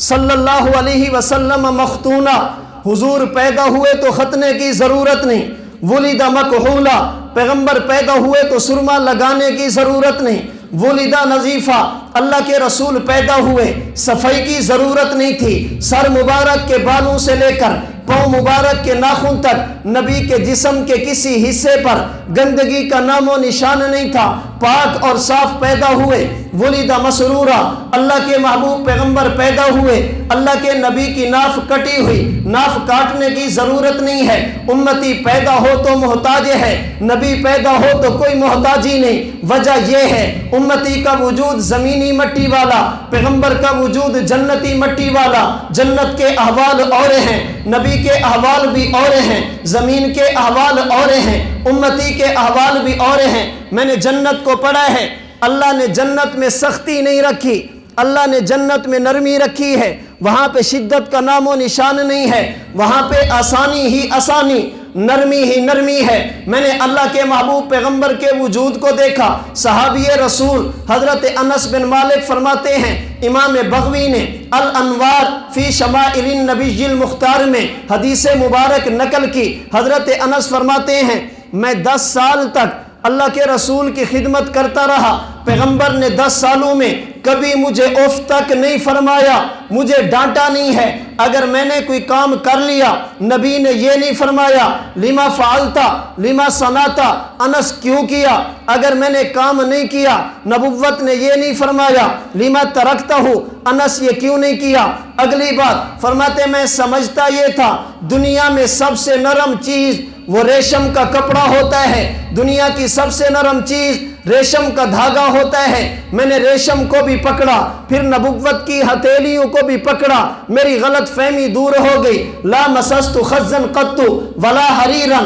صلی اللہ علیہ وسلم مختونا، حضور پیدا ہوئے تو ختنے کی ضرورت نہیں۔ ولد مکحولا، پیغمبر پیدا ہوئے تو سرما لگانے کی ضرورت نہیں۔ ولدہ نظیفہ، اللہ کے رسول پیدا ہوئے صفائی کی ضرورت نہیں تھی۔ سر مبارک کے بالوں سے لے کر پاؤں مبارک کے ناخن تک نبی کے جسم کے کسی حصے پر گندگی کا نام و نشان نہیں تھا، پاک اور صاف پیدا ہوئے۔ ولدہ مسرورہ، اللہ کے محبوب پیغمبر پیدا ہوئے، اللہ کے نبی کی ناف کٹی ہوئی، ناف کاٹنے کی ضرورت نہیں ہے۔ امتی پیدا ہو تو محتاج ہے، نبی پیدا ہو تو کوئی محتاجی نہیں۔ وجہ یہ ہے امتی کا وجود زمینی مٹی والا، پیغمبر کا وجود جنتی مٹی والا۔ جنت کے احوال اور ہیں، نبی کے احوال بھی اور ہیں، زمین کے احوال اور ہیں، امتی کے احوال بھی اور ہیں۔ میں نے جنت کو پڑھا ہے، اللہ نے جنت میں سختی نہیں رکھی، اللہ نے جنت میں نرمی رکھی ہے۔ وہاں پہ شدت کا نام و نشان نہیں ہے، وہاں پہ آسانی ہی آسانی، نرمی ہی نرمی ہے۔ میں نے اللہ کے محبوب پیغمبر کے وجود کو دیکھا۔ صحابی رسول حضرت انس بن مالک فرماتے ہیں، امام بغوی نے الانوار فی شمائل النبی المختار میں حدیث مبارک نقل کی۔ حضرت انس فرماتے ہیں میں 10 سال تک اللہ کے رسول کی خدمت کرتا رہا، پیغمبر نے 10 سالوں میں کبھی مجھے اف تک نہیں فرمایا، مجھے ڈانٹا نہیں ہے۔ اگر میں نے کوئی کام کر لیا نبی نے یہ نہیں فرمایا لما فعلتا لما صنعتا، انس کیوں کیا۔ اگر میں نے کام نہیں کیا نبوت نے یہ نہیں فرمایا لما ترکتا ہوں، انس یہ کیوں نہیں کیا۔ اگلی بات فرماتے میں سمجھتا یہ تھا دنیا میں سب سے نرم چیز وہ ریشم کا کپڑا ہوتا ہے، دنیا کی سب سے نرم چیز ریشم کا دھاگا ہوتا ہے۔ میں نے ریشم کو بھی پکڑا، پھر نبوت کی ہتھیلیوں کو بھی پکڑا، میری غلط فہمی دور ہو گئی۔ لا مسست خزن قط ولا حریرا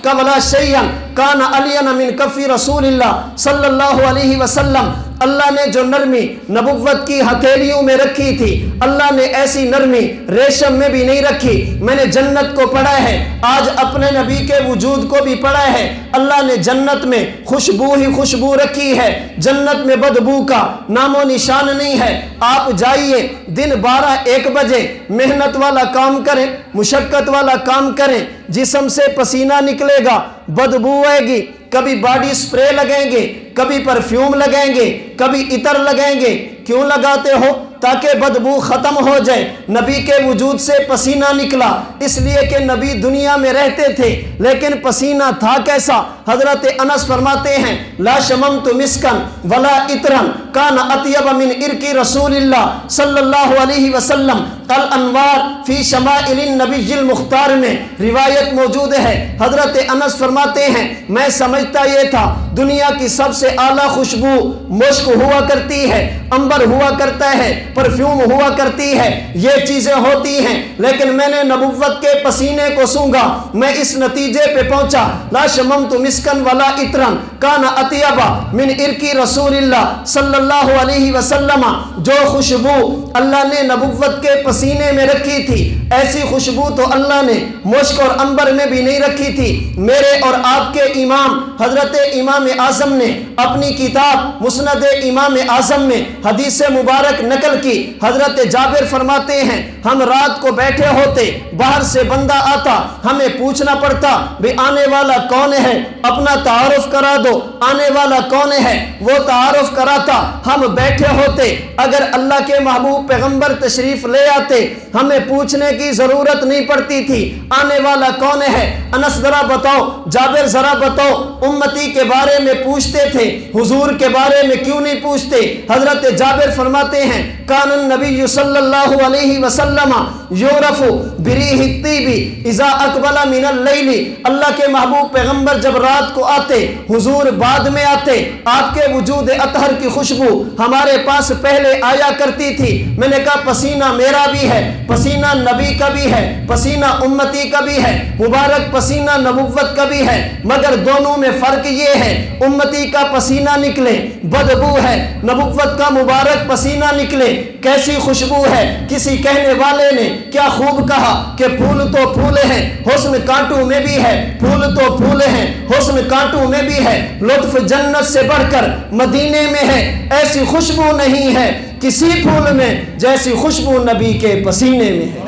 ولا شیئا کان علین من کف رسول اللہ صلی اللہ علیہ وسلم۔ اللہ نے جو نرمی نبوت کی ہتھیلیوں میں رکھی تھی، اللہ نے ایسی نرمی ریشم میں بھی نہیں رکھی۔ میں نے جنت کو پڑھا ہے، آج اپنے نبی کے وجود کو بھی پڑھا ہے۔ اللہ نے جنت میں خوشبو ہی خوشبو رکھی ہے، جنت میں بدبو کا نام و نشان نہیں ہے۔ آپ جائیے دن 12-1 بجے محنت والا کام کریں، مشقت والا کام کریں، جسم سے پسینہ نکلے گا، بدبو آئے گی، کبھی باڈی سپرے لگیں گے، کبھی پرفیوم لگیں گے، کبھی عطر لگیں گے۔ کیوں لگاتے ہو؟ تاکہ بدبو ختم ہو جائے۔ نبی کے وجود سے پسینہ نکلا اس لیے کہ نبی دنیا میں رہتے تھے، لیکن پسینہ تھا کیسا؟ حضرت انس فرماتے ہیں لا شممت مسکن ولا عطرا کان اطیب من عرق رسول اللہ صلی اللہ علیہ وسلم۔ الانوار فی شمائل النبی المختار میں روایت موجود ہے۔ حضرت انس فرماتے ہیں میں سمجھتا یہ تھا دنیا کی سب سے اعلیٰ خوشبو مشک ہوا کرتی ہے، عنبر ہوا کرتا ہے، پرفیوم ہوا کرتی ہے، یہ چیزیں ہوتی ہیں، لیکن میں نے نبوت کے پسینے کو سونگا، میں اس نتیجے پہ پہنچا لا شممت مسکن ولا عطرا کان اطیب من عرق رسول اللہ صلی اللہ علیہ وسلم۔ جو خوشبو اللہ نے نبوت کے پسینے میں رکھی تھی ایسی خوشبو تو اللہ نے مشک اور عنبر میں بھی نہیں رکھی تھی۔ میرے اور آپ کے امام حضرت امام اعظم نے اپنی کتاب مسند امام اعظم میں حدیث مبارک نقل کی۔ حضرت جابر فرماتے ہیں ہم رات کو بیٹھے ہوتے، باہر سے بندہ آتا، ہمیں پوچھنا پڑتا بھی آنے والا کون ہے، اپنا تعارف کرا دو، آنے والا کون ہے، وہ تعارف کراتا، ہم بیٹھے ہوتے۔ اگر اللہ کے محبوب پیغمبر تشریف لے آتے ہمیں پوچھنے کی ضرورت نہیں پڑتی تھی آنے والا کون ہے۔ انس ذرا بتاؤ، جابر ذرا بتاؤ، امتی کے بارے میں پوچھتے تھے، حضور کے بارے میں کیوں نہیں پوچھتے؟ حضرت جابر فرماتے ہیں کان النبی صلی اللہ علیہ وسلم یورفو بریح الطیب اذا اقبل من اللیل، اللہ کے محبوب پیغمبر جب رات کو آتے حضور بعد میں آتے، آپ کے وجود اطہر کی خوشبو ہمارے پاس پہلے آیا کرتی تھی۔ میں نے کہا پسینہ میرا بھی ہے، پسینہ نبی کا بھی ہے، پسینہ امتی کا بھی ہے، مبارک پسینہ نبوت کا بھی ہے، مگر دونوں میں فرق یہ ہے امتی کا پسینہ نکلے بدبو ہے، نبوت کا مبارک پسینہ نکلے کیسی خوشبو ہے۔ کسی کہنے والے نے کیا خوب کہا کہ پھول تو پھول ہیں حسن کانٹوں میں بھی ہے، پھول تو پھول ہیں حسن کانٹوں میں بھی ہے، لطف جنت سے بڑھ کر مدینے میں ہے، ایسی خوشبو نہیں ہے کسی پھول میں جیسی خوشبو نبی کے پسینے میں ہے۔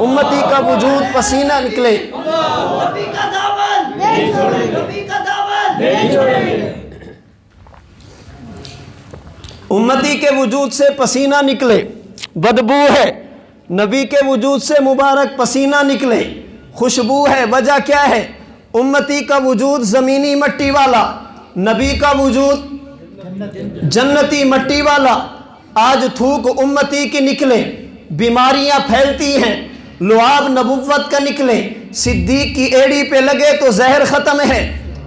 امتی کا وجود پسینہ نکلے، نبی کا دامن نہیں چھوڑیں گے، نبی کا دامن نہیں چھوڑیں گے۔ امتی کے وجود سے پسینہ نکلے بدبو ہے، نبی کے وجود سے مبارک پسینہ نکلے خوشبو ہے۔ وجہ کیا ہے؟ امتی کا وجود زمینی مٹی والا، نبی کا وجود جنتی مٹی والا۔ آج تھوک امتی کی نکلے بیماریاں پھیلتی ہیں، لعاب نبوت کا نکلے، صدیق کی ایڑی پہ لگے تو زہر ختم ہے،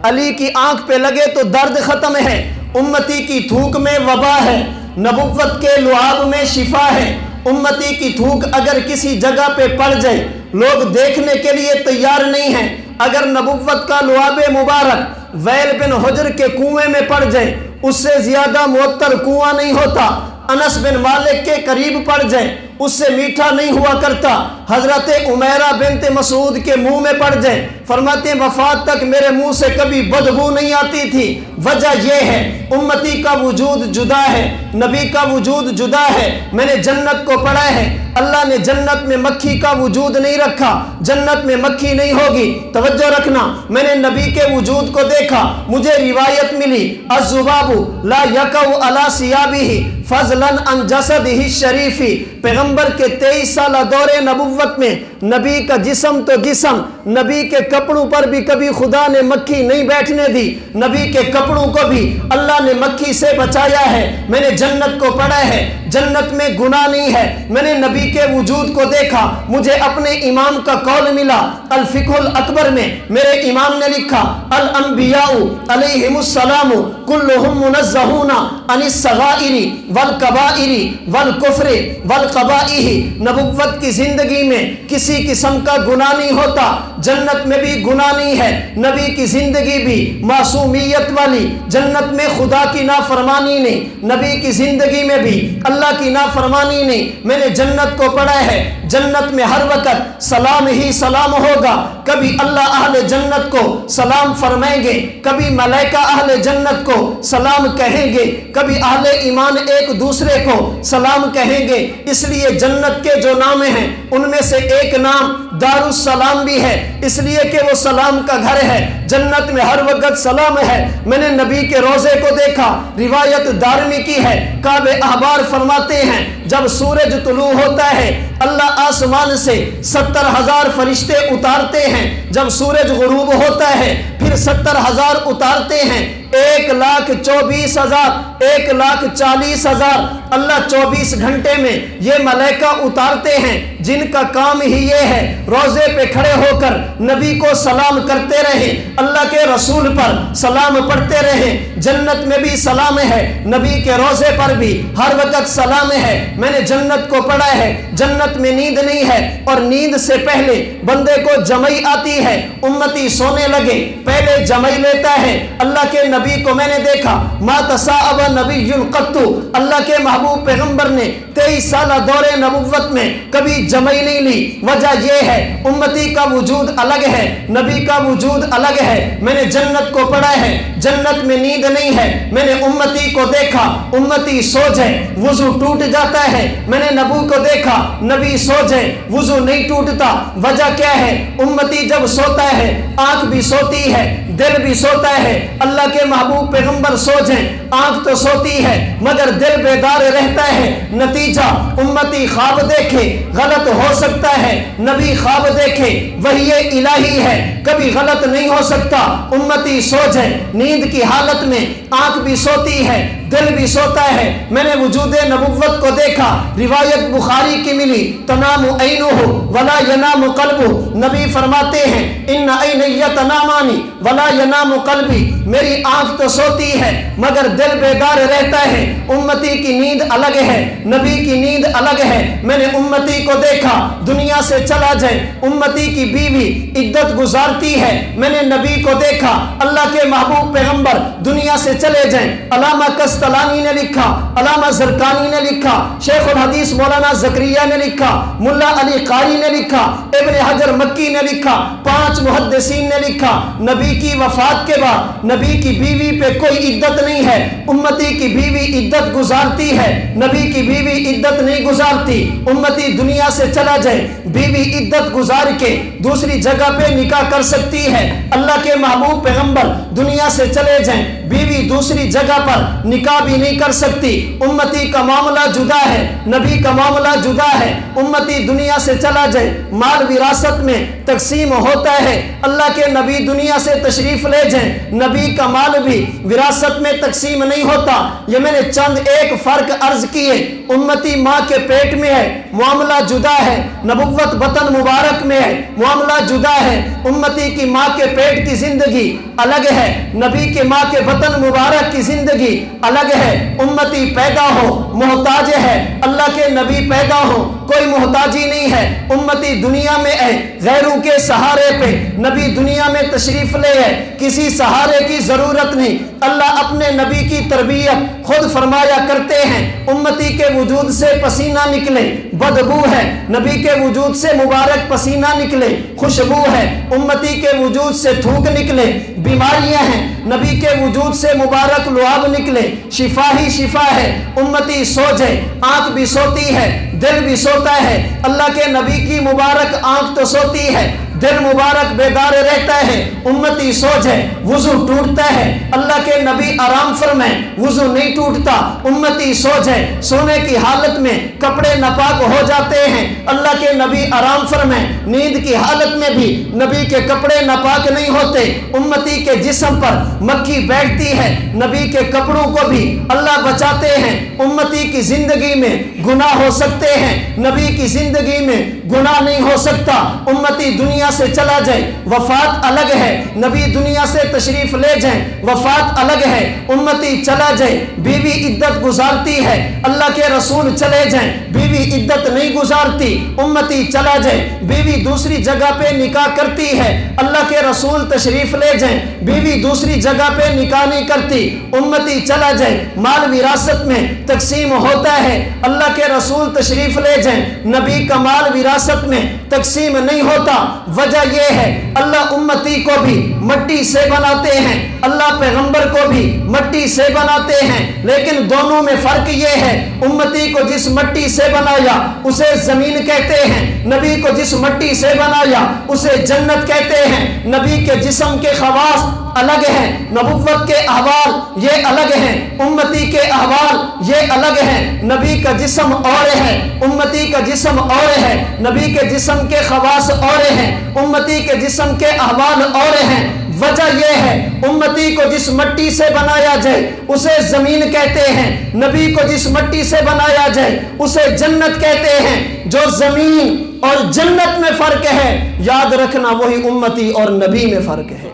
علی کی آنکھ پہ لگے تو درد ختم ہے۔ امتی کی تھوک میں وبا ہے، نبوت کے لعاب میں شفا ہے۔ امتی کی تھوک اگر کسی جگہ پہ پڑ جائے لوگ دیکھنے کے لیے تیار نہیں ہیں۔ اگر نبوت کا لعاب مبارک ویل بن حجر کے کنویں میں پڑ جائے اس سے زیادہ معطر کنواں نہیں ہوتا۔ انس بن مالک کے قریب پڑ جائے اس سے میٹھا نہیں ہوا کرتا۔ حضرت عمیرہ بنت مسعود کے منہ میں پڑ جائے فرماتے ہیں وفات تک میرے منہ سے کبھی بدبو نہیں آتی تھی۔ وجہ یہ ہے امتی کا وجود جدا ہے، نبی کا وجود جدا ہے۔ میں نے جنت کو پڑھا ہے، اللہ نے جنت میں مکھی کا وجود نہیں رکھا، جنت میں مکھی نہیں ہوگی۔ توجہ رکھنا، میں نے نبی کے وجود کو دیکھا، مجھے روایت ملی الذباب لا یقع علی ثیابہ فضلا عن جسدہ الشریف۔ پیغمبر کے 23 سالہ دور نبوت میں نبی کا جسم تو جسم، نبی کے کپڑوں پر بھی کبھی خدا نے مکھی نہیں بیٹھنے دی، نبی کے کپڑوں کو بھی اللہ نے مکھی سے بچایا ہے۔ میں نے جنت کو پڑھا ہے، جنت میں گناہ نہیں ہے۔ میں نے نبی کے وجود کو دیکھا، مجھے اپنے امام کا قول ملا الفقہ الاکبر میں، میرے امام نے لکھا الانبیاء علیہم السلام کلہم منزہون عن الصغائر والکبائر والکفر والقبائح۔ نبوت کی زندگی میں کسی قسم کا گناہ نہیں ہوتا، جنت میں بھی گناہ نہیں ہے۔ نبی کی زندگی بھی معصومیت والی، جنت میں خدا کی نافرمانی نہیں، نبی کی زندگی میں بھی اللہ کی نافرمانی نہیں۔ میں نے جنت کو پڑھا ہے، جنت میں ہر وقت سلام ہی سلام ہوگا۔ کبھی اللہ اہل جنت کو سلام فرمائیں گے، کبھی ملائکہ اہل جنت کو سلام کہیں گے، کبھی اہل ایمان ایک دوسرے کو سلام کہیں گے۔ اس لیے جنت کے جو نام ہیں ان میں سے ایک نام دار السلام بھی ہے، اس لیے کہ وہ سلام کا گھر ہے۔ جنت میں ہر وقت سلام ہے۔ میں نے نبی کے روزے کو دیکھا، روایت دارمی کی ہے، کعب احبار فرماتے ہیں جب سورج طلوع ہوتا ہے اللہ آسمان سے 70,000 فرشتے اتارتے ہیں، جب سورج غروب ہوتا ہے پھر 70,000 اتارتے ہیں، 1,24,000 1,40,000 اللہ 24 گھنٹے میں یہ ملائکہ اتارتے ہیں جن کا کام ہی یہ ہے روزے پہ کھڑے ہو کر نبی کو سلام کرتے رہیں، اللہ کے رسول پر سلام پڑھتے رہیں۔ جنت میں بھی سلام ہے، نبی کے روزے پر بھی ہر وقت سلام ہے۔ میں نے جنت کو پڑھا ہے، جنت میں نیند نہیں ہے اور نیند سے پہلے بندے کو جمعی آتی ہے۔ امتی سونے لگے پہلے جمعی لیتا ہے۔ اللہ کے نبی کو میں نے دیکھا ما تصاعب نبی قط، اللہ کے محبوب پیغمبر نے 23 سالہ دور نبوت میں کبھی جمعی نہیں لی۔ وجہ یہ ہے امتی کا وجود الگ ہے، نبی کا وجود الگ ہے۔ میں نے جنت کو پڑھا ہے، جنت میں نیند نہیں ہے۔ میں نے امتی کو دیکھا، امتی سو جائے وضو ٹوٹ جاتا ہے۔ میں نے نبی کو دیکھا، نبی سو جائے وضو نہیں ٹوٹتا۔ وجہ کیا ہے؟ امتی جب سوتا ہے آنکھ بھی سوتی ہے، دل بھی سوتا ہے۔ اللہ کے محبوب پیغمبر سو جائیں آنکھ تو سوتی ہے مگر دل بیدار رہتا ہے۔ نتیجہ امتی خواب دیکھے غلط ہو سکتا ہے، نبی خواب دیکھے وحی الہی ہے کبھی غلط نہیں ہو سکتا۔ امتی سو جائے نیند کی حالت میں آنکھ بھی سوتی ہے، دل بھی سوتا ہے۔ میں نے وجود نبوت کو دیکھا، روایت بخاری کی ملی، تنام عینہ ولا ینام قلبہ، نبی فرماتے ہیں ان عینی تنامانی ولا ینام قلبی، میری آنکھ تو سوتی ہے مگر دل بیدار رہتا ہے۔ امتی کی نیند الگ ہے، نبی کی نیند الگ ہے۔ میں نے امتی کو دیکھا دنیا سے چلا جائے، امتی کی بیوی عدت گزارتی ہے۔ میں نے نبی کو دیکھا، اللہ کے محبوب پیغمبر دنیا سے چلے جائیں۔ علامہ کستلانی نے لکھا، علامہ زرکانی نے لکھا، شیخ الحدیث مولانا زکریا نے لکھا، ملا علی قاری نے لکھا، ابن حجر مکی نے لکھا، 5 محدثین نے لکھا، نبی کی وفات کے بعد نبی کی بیوی پہ کوئی عدت نہیں ہے۔ امتی کی بیوی عدت گزارتی ہے، نبی کی بیوی عدت نہیں گزارتی۔ امتی دنیا سے چلا جائے، بیوی عدت گزار کے دوسری جگہ پہ نکاح کر سکتی ہے۔ اللہ کے محبوب پیغمبر دنیا سے چلے جائیں، بیوی دوسری جگہ پر نکاح بھی نہیں کر سکتی۔ امتی کا معاملہ جدا ہے، نبی کا معاملہ جدا ہے۔ امتی دنیا سے چلا جائے، مال وراثت میں تقسیم ہوتا ہے۔ اللہ کے نبی دنیا سے تشریف لے جائیں، نبی کا مال بھی وراثت میں تقسیم نہیں ہوتا۔ یہ میں نے چند ایک فرق عرض کیے۔ امتی ماں کے پیٹ میں ہے، معاملہ جدا ہے۔ نبوت بطن مبارک میں ہے، معاملہ جدا ہے۔ امتی کی ماں کے پیٹ کی زندگی الگ ہے، نبی کے ماں کے بطن مبارک کی زندگی الگ ہے۔ امتی پیدا ہو محتاج ہے، اللہ کے نبی پیدا ہو کوئی محتاجی نہیں ہے۔ امتی دنیا میں ہے غیروں کے سہارے پہ، نبی دنیا میں تشریف لے ہے، کسی سہارے کی ضرورت نہیں۔ اللہ اپنے نبی کی تربیت خود فرمایا کرتے ہیں، امتی کے وجود سے پسینہ نکلے بدبو ہے، نبی کے وجود سے مبارک پسینہ نکلے خوشبو ہے، امتی کے وجود سے تھوک نکلے بیماریاں ہیں، نبی کے وجود سے مبارک لعاب نکلے شفا ہی شفا ہے۔ امتی سو جائے، آنکھ بھی سوتی ہے، دل بھی سوتا ہے۔ اللہ کے نبی کی مبارک آنکھ تو سوتی ہے، دل مبارک بیدار رہتا ہے۔ امتی سو جائے، وضو ٹوٹتا ہے، اللہ کے نبی آرام فرمائے، وضو نہیں ٹوٹتا۔ امتی سو جائے، سونے کی حالت میں کپڑے ناپاک ہو جاتے ہیں، اللہ کے نبی آرام فرمائے، نیند کی حالت میں بھی نبی کے کپڑے ناپاک نہیں ہوتے۔ امتی کے جسم پر مکھی بیٹھتی ہے، نبی کے کپڑوں کو بھی اللہ بچاتے ہیں۔ امتی کی زندگی میں گناہ ہو سکتے ہیں، نبی کی زندگی میں گناہ نہیں ہو سکتا۔ امتی دنیا سے چلا جائے، وفات الگ ہے، نبی دنیا سے تشریف لے جائیں، وفات الگ ہے۔ امتی چلا جائے، بیوی عدت گزارتی ہے، اللہ کے رسول چلے جائیں، بیوی عدت نہیں گزارتی۔ امتی چلا جائے، بیوی دوسری جگہ پہ نکاح کرتی ہے، اللہ کے رسول تشریف لے جائیں، بیوی دوسری جگہ پہ نکاح نہیں کرتی۔ امتی چلا جائے، مال وراثت میں تقسیم ہوتا ہے، اللہ کے رسول تشریف لے جائیں، نبی کا مال وراثت میں تقسیم نہیں ہوتا۔ وجہ یہ ہے اللہ امتی کو بھی مٹی سے بناتے ہیں، اللہ پیغمبر کو بھی مٹی سے بناتے ہیں، لیکن دونوں میں فرق یہ ہے امتی کو جس مٹی سے بنایا اسے زمین کہتے ہیں، نبی کو جس مٹی سے بنایا اسے جنت کہتے ہیں۔ نبی کے جسم کے خواص الگ ہیں، نبوت کے احوال یہ الگ ہیں، امتی کے احوال یہ الگ ہیں۔ نبی کا جسم اور ہے، امتی کا جسم اور ہے، نبی کے جسم کے خواص اور ہیں، امتی کے جسم کے احوال اور ہیں۔ وجہ یہ ہے امتی کو جس مٹی سے بنایا جائے اسے زمین کہتے ہیں، نبی کو جس مٹی سے بنایا جائے اسے جنت کہتے ہیں۔ جو زمین اور جنت میں فرق ہے یاد رکھنا وہی امتی اور نبی میں فرق ہے۔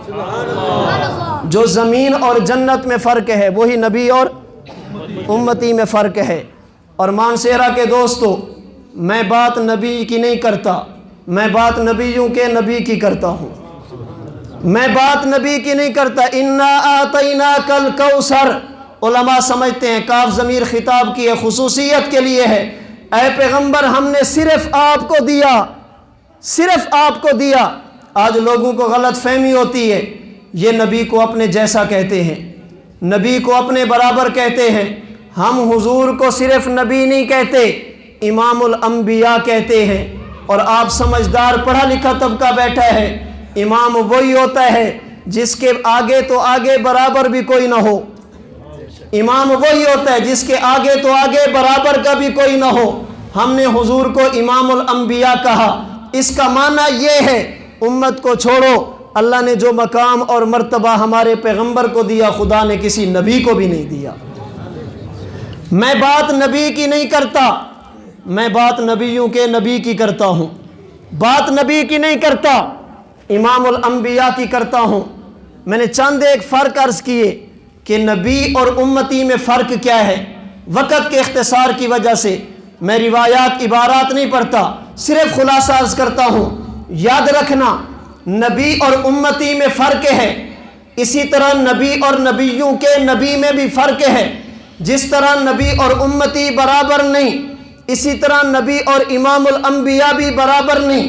جو زمین اور جنت میں فرق ہے وہی نبی اور امتی میں فرق ہے۔ اور مانسیرا کے دوستو، میں بات نبی کی نہیں کرتا، میں بات نبیوں کے نبی کی کرتا ہوں، میں بات نبی کی نہیں کرتا۔ انا اعطیناک الکوثر، علماء سمجھتے ہیں کاف ضمیر خطاب کی ہے، خصوصیت کے لیے ہے۔ اے پیغمبر ہم نے صرف آپ کو دیا، صرف آپ کو دیا۔ آج لوگوں کو غلط فہمی ہوتی ہے، یہ نبی کو اپنے جیسا کہتے ہیں، نبی کو اپنے برابر کہتے ہیں۔ ہم حضور کو صرف نبی نہیں کہتے، امام الانبیاء کہتے ہیں۔ اور آپ سمجھدار پڑھا لکھا طبقہ بیٹھا ہے، امام وہی ہوتا ہے جس کے آگے تو آگے برابر بھی کوئی نہ ہو، امام وہی ہوتا ہے جس کے آگے تو آگے برابر کا بھی کوئی نہ ہو۔ ہم نے حضور کو امام الانبیاء کہا، اس کا معنی یہ ہے امت کو چھوڑو، اللہ نے جو مقام اور مرتبہ ہمارے پیغمبر کو دیا خدا نے کسی نبی کو بھی نہیں دیا۔ میں بات نبی کی نہیں کرتا، میں بات نبیوں کے نبی کی کرتا ہوں، بات نبی کی نہیں کرتا، امام الانبیاء کی کرتا ہوں۔ میں نے چند ایک فرق عرض کیے کہ نبی اور امتی میں فرق کیا ہے۔ وقت کے اختصار کی وجہ سے میں روایات عبارات نہیں پڑھتا، صرف خلاصہ عرض کرتا ہوں۔ یاد رکھنا نبی اور امتی میں فرق ہے، اسی طرح نبی اور نبیوں کے نبی میں بھی فرق ہے۔ جس طرح نبی اور امتی برابر نہیں، اسی طرح نبی اور امام الانبیاء بھی برابر نہیں۔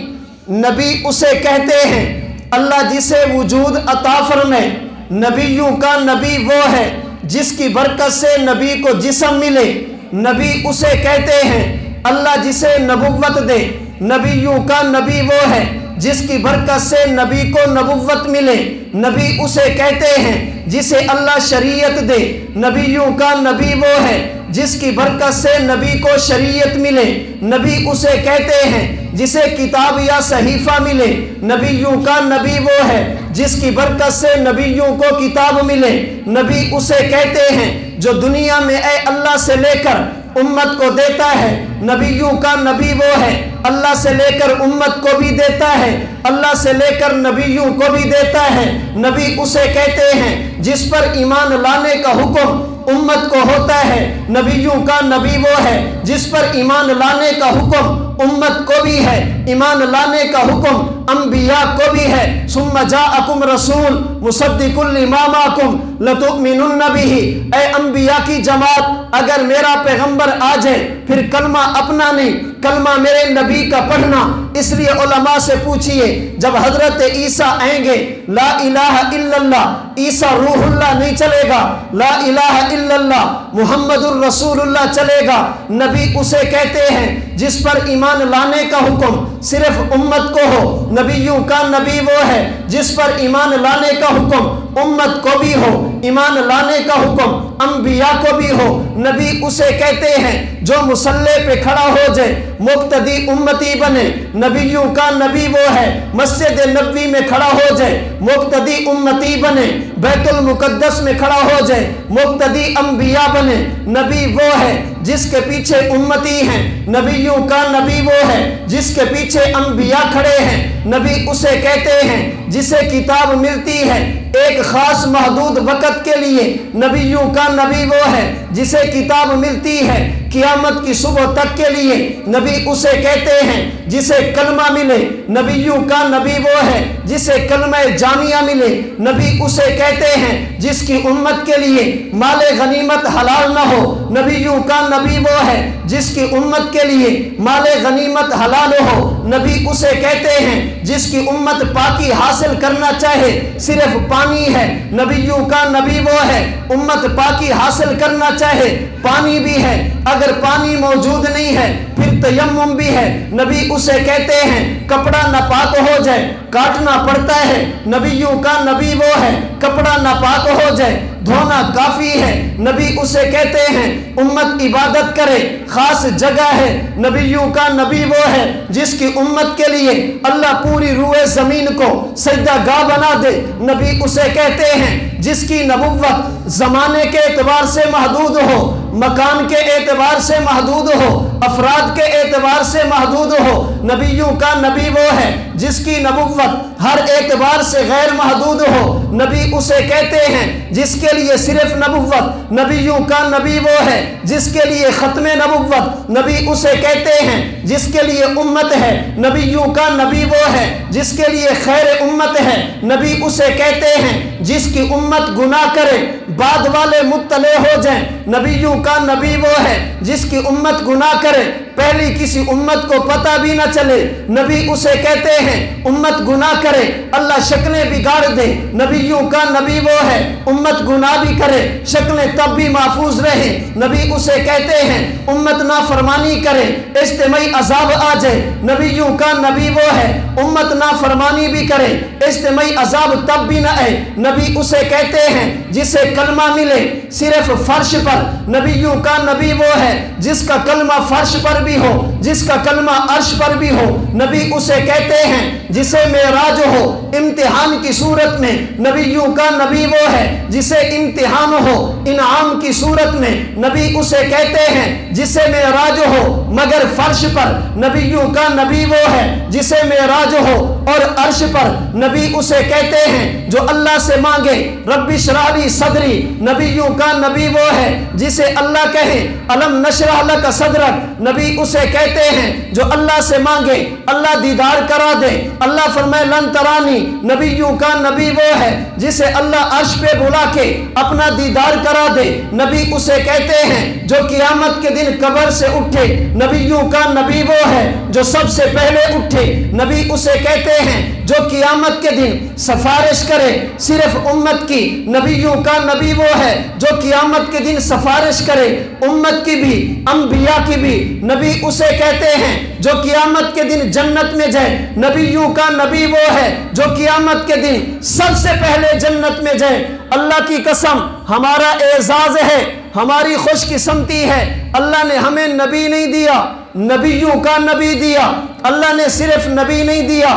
نبی اسے کہتے ہیں اللہ جسے وجود عطا فرمائے، نبیوں کا نبی وہ ہے جس کی برکت سے نبی کو جسم ملے، نبی اسے کہتے ہیں اللہ جسے نبوت دے، نبیوں کا نبی وہ ہے جس کی برکت سے نبی کو نبوت ملے، نبی اسے کہتے ہیں جسے اللہ شریعت دے، نبیوں کا نبی وہ ہے جس کی برکت سے نبی کو شریعت ملے، نبی اسے کہتے ہیں جسے کتاب یا صحیفہ ملے، نبیوں کا نبی وہ ہے جس کی برکت سے نبیوں کو کتاب ملے، نبی اسے کہتے ہیں جو دنیا میں اے اللہ سے لے کر امت کو دیتا ہے، نبیوں کا نبی وہ ہے اللہ سے لے کر امت کو بھی دیتا ہے، اللہ سے لے کر نبیوں کو بھی دیتا ہے، نبی اسے کہتے ہیں جس پر ایمان لانے کا حکم امت کو ہوتا ہے، نبیوں کا نبی وہ ہے جس پر ایمان لانے کا حکم امت کو بھی ہے، ایمان لانے کا حکم انبیاء کو بھی ہے۔ ثم جاءکم رسول مصدق لما معکم لتؤمنن بہ، اے انبیاء کی جماعت اگر میرا پیغمبر آ جائے پھر کلمہ اپنا نہیں، کلمہ میرے نبی کا پڑھنا۔ اس لیے علماء سے پوچھئے جب حضرت عیسیٰ آئیں گے لا الہ الا اللہ، عیسیٰ روح اللہ نہیں چلے گا، لا الہ الا اللہ محمد الرسول اللہ چلے گا۔ نبی اسے کہتے ہیں جس پر ایمان لانے کا حکم صرف امت کو ہو، نبیوں کا نبی وہ ہے جس پر ایمان لانے کا حکم امت کو بھی ہو، ایمان لانے کا حکم انبیاء کو بھی ہو، نبی اسے کہتے ہیں جو مصلی پہ کھڑا ہو جائے مقتدی امتی بنے، نبیوں کا نبی وہ ہے مسجد نبوی میں کھڑا ہو جائے مقتدی امتی بنے، بیت المقدس میں کھڑا ہو جائے مقتدی انبیاء بنے، نبی وہ ہے جس کے پیچھے امتی ہیں، نبیوں کا نبی وہ ہے جس کے پیچھے انبیاء کھڑے ہیں، نبی اسے کہتے ہیں جسے کتاب ملتی ہے ایک خاص محدود وقت کے لیے، نبیوں کا نبی وہ ہے جسے کتاب ملتی ہے قیامت کی صبح تک کے لیے، نبی اسے کہتے ہیں جسے کلمہ ملے، نبیوں کا نبی وہ ہے جسے کلمہ جامعہ ملے، نبی اسے کہتے ہیں جس کی امت کے لیے مال غنیمت حلال نہ ہو، نبیوں کا نبی وہ ہے جس کی امت کے لیے مال غنیمت حلال ہو، نبی اسے کہتے ہیں جس کی امت پاکی حاصل کرنا چاہے صرف پانی ہے، نبیوں کا نبی وہ ہے امت پاکی حاصل کرنا چاہے پانی بھی ہے، اگر پانی موجود نہیں ہے پھر تیمم بھی ہے، نبی اسے کہتے ہیں کپڑا ناپاک ہو جائے کاٹنا پڑتا ہے، نبیوں کا نبی وہ ہے کپڑا ناپاک ہو جائے دھونا کافی ہے، نبی اسے کہتے ہیں امت عبادت کرے خاص جگہ ہے، نبیوں کا نبی وہ ہے جس کی امت کے لیے اللہ پوری روئے زمین کو سجدہ گاہ بنا دے، نبی اسے کہتے ہیں جس کی نبوت زمانے کے اعتبار سے محدود ہو، مکان کے اعتبار سے محدود ہو، افراد کے اعتبار سے محدود ہو، نبیوں کا نبی وہ ہے جس کی نبوت ہر اعتبار سے غیر محدود ہو، نبی اسے کہتے ہیں جس کے لیے صرف نبوت، نبیوں کا نبی وہ ہے جس کے لیے ختم نبوت، نبی اسے کہتے ہیں جس کے لیے امت ہے، نبیوں کا نبی وہ ہے جس کے لیے خیر امت ہے، نبی اسے کہتے ہیں جس کی امت گناہ کرے بعد والے مطلع ہو جائیں، نبیوں کا نبی وہ ہے جس کی امت گناہ کرے پہلی کسی امت کو پتہ بھی نہ چلے، نبی اسے کہتے ہیں امت گناہ کرے اللہ شکلیں بگاڑ دے، نبیوں کا نبی وہ ہے امت گناہ بھی کرے شکلیں تب بھی محفوظ رہے، نبی اسے کہتے ہیں امت نافرمانی کرے اجتماعی عذاب آ جائے، نبیوں کا نبی وہ ہے امت نافرمانی بھی کرے اجتماعی عذاب تب بھی نہ آئے، نبی اسے کہتے ہیں جسے کلمہ ملے صرف فرش پر، نبیوں کا نبی وہ ہے جس کا کلمہ فرش پر بھی ہو, جس کا کلمہ عرش پر بھی ہو, نبی اسے کہتے ہیں جسے معراج ہو. امتحان کی صورت میں نبیوں کا نبی وہ ہے جسے امتحان ہو. انعام کی صورت میں نبی اسے کہتے ہیں جسے معراج ہو. مگر فرش پر نبیوں کا نبی وہ ہے جسے معراج ہو. اور عرش پر نبی اسے کہتے ہیں جو اللہ سے مانگے رب اشرح لی صدری. نبیوں کا نبی وہ ہے جسے اللہ کہے الم نشرح لک صدرک. نبی اسے کہتے ہیں جو اللہ سے مانگے اللہ دیدار کرا دے. اللہ فرمائے لن ترانی. نبیوں کا نبی وہ ہے جسے اللہ عرش پہ بلا کے اپنا دیدار کرا دے. نبی اسے کہتے ہیں جو قیامت کے دن قبر سے اٹھے. نبیوں کا نبی وہ ہے جو سب سے پہلے اٹھے. نبی اسے کہتے ہیں جو قیامت کے دن سفارش کرے صرف امت کی. نبیوں کا نبی وہ ہے جو قیامت کے دن سفارش کرے امت کی بھی انبیاء کی بھی. نبی اسے کہتے ہیں جو قیامت کے دن جنت میں جائے. نبیوں کا نبی وہ ہے جو قیامت کے دن سب سے پہلے جنت میں جائے. اللہ کی قسم ہمارا اعزاز ہے, ہماری خوش قسمتی ہے, اللہ نے ہمیں نبی نہیں دیا, نبیوں کا نبی دیا. اللہ نے صرف نبی نہیں دیا,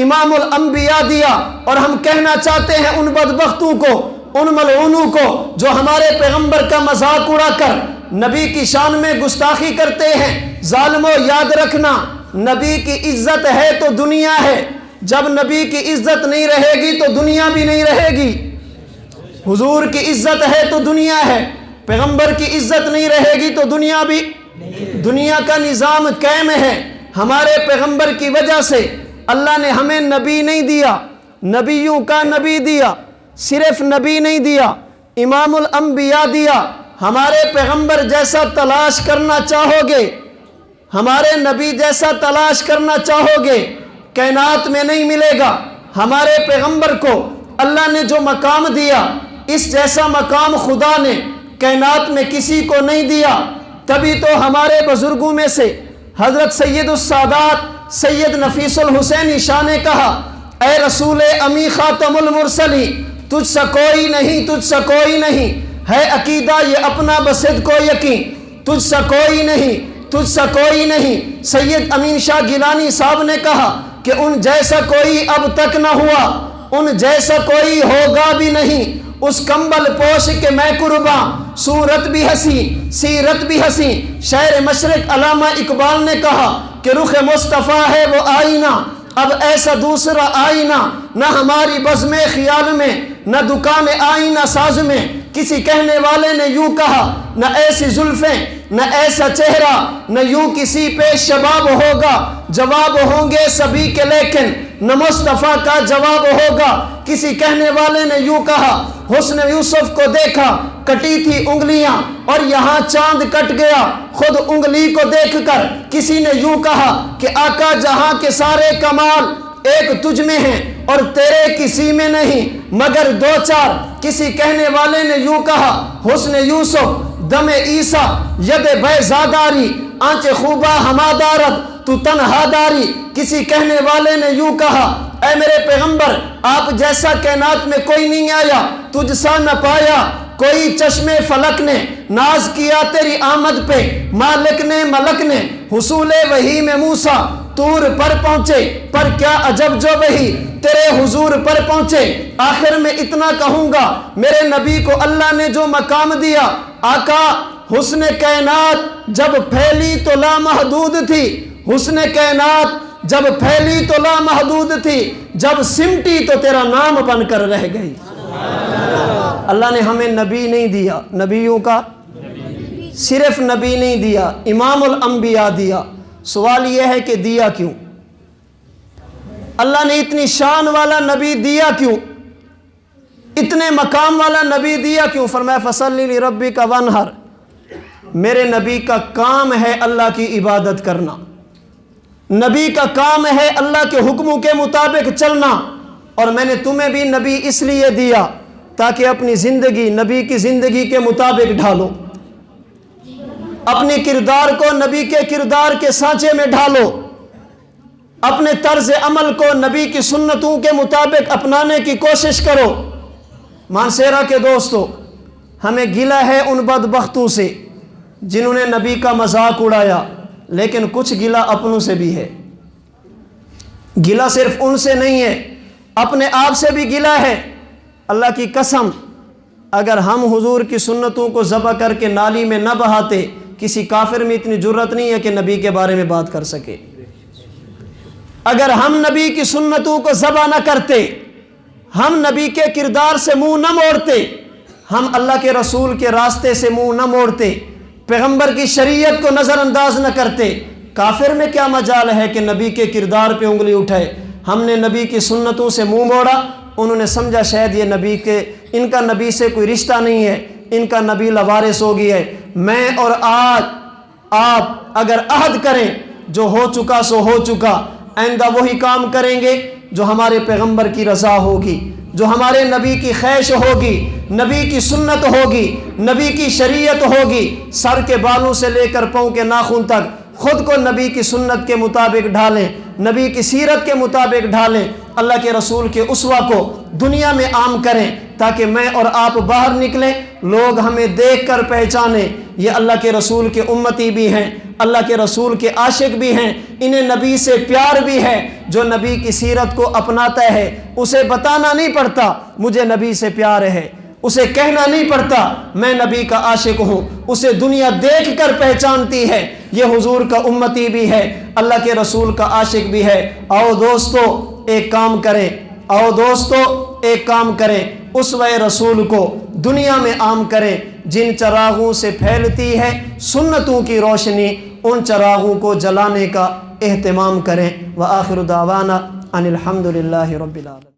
امام الانبیاء دیا. اور ہم کہنا چاہتے ہیں ان بدبختوں کو, ان ملعونوں کو جو ہمارے پیغمبر کا مذاق اڑا کر نبی کی شان میں گستاخی کرتے ہیں. ظالموں یاد رکھنا, نبی کی عزت ہے تو دنیا ہے, جب نبی کی عزت نہیں رہے گی تو دنیا بھی نہیں رہے گی. حضور کی عزت ہے تو دنیا ہے, پیغمبر کی عزت نہیں رہے گی تو دنیا بھی. دنیا کا نظام قائم ہے ہمارے پیغمبر کی وجہ سے. اللہ نے ہمیں نبی نہیں دیا, نبیوں کا نبی دیا. صرف نبی نہیں دیا, امام الانبیاء دیا. ہمارے پیغمبر جیسا تلاش کرنا چاہو گے, ہمارے نبی جیسا تلاش کرنا چاہو گے, کائنات میں نہیں ملے گا. ہمارے پیغمبر کو اللہ نے جو مقام دیا اس جیسا مقام خدا نے کائنات میں کسی کو نہیں دیا. تبھی تو ہمارے بزرگوں میں سے حضرت سید السادات سید نفیس الحسین شاہ نے کہا اے رسول امی خاتم المرسلی, تجھ سا کوئی نہیں, تجھ سا کوئی نہیں ہے عقیدہ یہ اپنا بصد کو یقین. تجھ سا کوئی نہیں, تجھ سا کوئی نہیں. سید امین شاہ گیلانی صاحب نے کہا کہ ان جیسا کوئی اب تک نہ ہوا, ان جیسا کوئی ہوگا بھی نہیں. اس کمبل پوش کے میں قرباں, صورت بھی ہنسی سیرت بھی ہنسی. شاعر مشرق علامہ اقبال نے کہا کہ رخ مصطفیٰ ہے وہ آئینہ, اب ایسا دوسرا آئینہ نہ ہماری بزم خیال میں, نہ دکان آئینہ ساز میں. کسی کہنے والے نے یوں کہا نہ ایسی زلفیں نہ ایسا چہرہ, نہ یوں کسی پہ شباب ہوگا. جواب ہوں گے سبھی کے لیکن نہ مصطفیٰ کا جواب ہوگا. کسی کہنے والے نے یوں کہا حسن یوسف کو دیکھا کٹی تھی انگلیاں اور یہاں چاند کٹ گیا خود انگلی کو دیکھ کر. کسی نے یوں کہا کہ آقا جہاں کے سارے کمال ایک تجھ میں ہیں اور تیرے کسی میں نہیں مگر دو چار. کسی کہنے والے نے یوں کہا حسن یوسف دم عیسیٰ ید بیزاداری آنچ خوبہ ہمادارت تو تنہا داری. کسی کہنے والے نے یوں کہا اے میرے پیغمبر آپ جیسا کائنات میں کوئی نہیں آیا, تجھ سا نہ پایا کوئی. چشم فلک نے ناز کیا تیری آمد پہ, مالک نے ملک نے حصول وحی میں موسیٰ طور پر پہنچے. پر کیا عجب جو وحی تیرے حضور پر پہنچے. آخر میں اتنا کہوں گا میرے نبی کو اللہ نے جو مقام دیا. آقا حسن کائنات جب پھیلی تو لامحدود تھی, حسن کائنات جب پھیلی تو لامحدود تھی, جب سمٹی تو تیرا نام بن کر رہ گئی. اللہ نے ہمیں نبی نہیں دیا, نبیوں کا صرف نبی نہیں دیا, امام الانبیاء دیا. سوال یہ ہے کہ دیا کیوں؟ اللہ نے اتنی شان والا نبی دیا کیوں؟ اتنے مقام والا نبی دیا کیوں؟ فرمایا فصلی لربک وانحر. میرے نبی کا کام ہے اللہ کی عبادت کرنا, نبی کا کام ہے اللہ کے حکموں کے مطابق چلنا. اور میں نے تمہیں بھی نبی اس لیے دیا تاکہ اپنی زندگی نبی کی زندگی کے مطابق ڈھالو, اپنی کردار کو نبی کے کردار کے سانچے میں ڈھالو, اپنے طرز عمل کو نبی کی سنتوں کے مطابق اپنانے کی کوشش کرو. مانسیرا کے دوستو, ہمیں گلہ ہے ان بدبختوں سے جنہوں نے نبی کا مذاق اڑایا, لیکن کچھ گلہ اپنوں سے بھی ہے. گلہ صرف ان سے نہیں ہے، اپنے آپ سے بھی گلہ ہے. اللہ کی قسم اگر ہم حضور کی سنتوں کو ذبح کر کے نالی میں نہ بہاتے، کسی کافر میں اتنی جرت نہیں ہے کہ نبی کے بارے میں بات کر سکے. اگر ہم نبی کی سنتوں کو ذبح نہ کرتے، ہم نبی کے کردار سے منہ نہ موڑتے، ہم اللہ کے رسول کے راستے سے منہ نہ موڑتے، پیغمبر کی شریعت کو نظر انداز نہ کرتے، کافر میں کیا مجال ہے کہ نبی کے کردار پہ انگلی اٹھائے. ہم نے نبی کی سنتوں سے منہ موڑا، انہوں نے سمجھا شاید یہ نبی کے، ان کا نبی سے کوئی رشتہ نہیں ہے، ان کا نبی لوارث ہو گیا ہے. میں اور آج آپ اگر عہد کریں جو ہو چکا سو ہو چکا، آئندہ وہی کام کریں گے جو ہمارے پیغمبر کی رضا ہوگی، جو ہمارے نبی کی خواہش ہوگی، نبی کی سنت ہوگی، نبی کی شریعت ہوگی. سر کے بالوں سے لے کر پاؤں کے ناخن تک خود کو نبی کی سنت کے مطابق ڈھالیں، نبی کی سیرت کے مطابق ڈھالیں، اللہ کے رسول کے اسوہ کو دنیا میں عام کریں تاکہ میں اور آپ باہر نکلیں، لوگ ہمیں دیکھ کر پہچانیں یہ اللہ کے رسول کے امتی بھی ہیں، اللہ کے رسول کے عاشق بھی ہیں، انہیں نبی سے پیار بھی ہے. جو نبی کی سیرت کو اپناتا ہے اسے بتانا نہیں پڑتا مجھے نبی سے پیار ہے، اسے کہنا نہیں پڑتا میں نبی کا عاشق ہوں، اسے دنیا دیکھ کر پہچانتی ہے یہ حضور کا امتی بھی ہے، اللہ کے رسول کا عاشق بھی ہے. آؤ دوستو ایک کام کریں، آؤ دوستو ایک کام کریں، اسوہ رسول کو دنیا میں عام کریں. جن چراغوں سے پھیلتی ہے سنتوں کی روشنی، ان چراغوں کو جلانے کا اہتمام کریں. وآخر دعوانا ان الحمد للہ رب العالمین.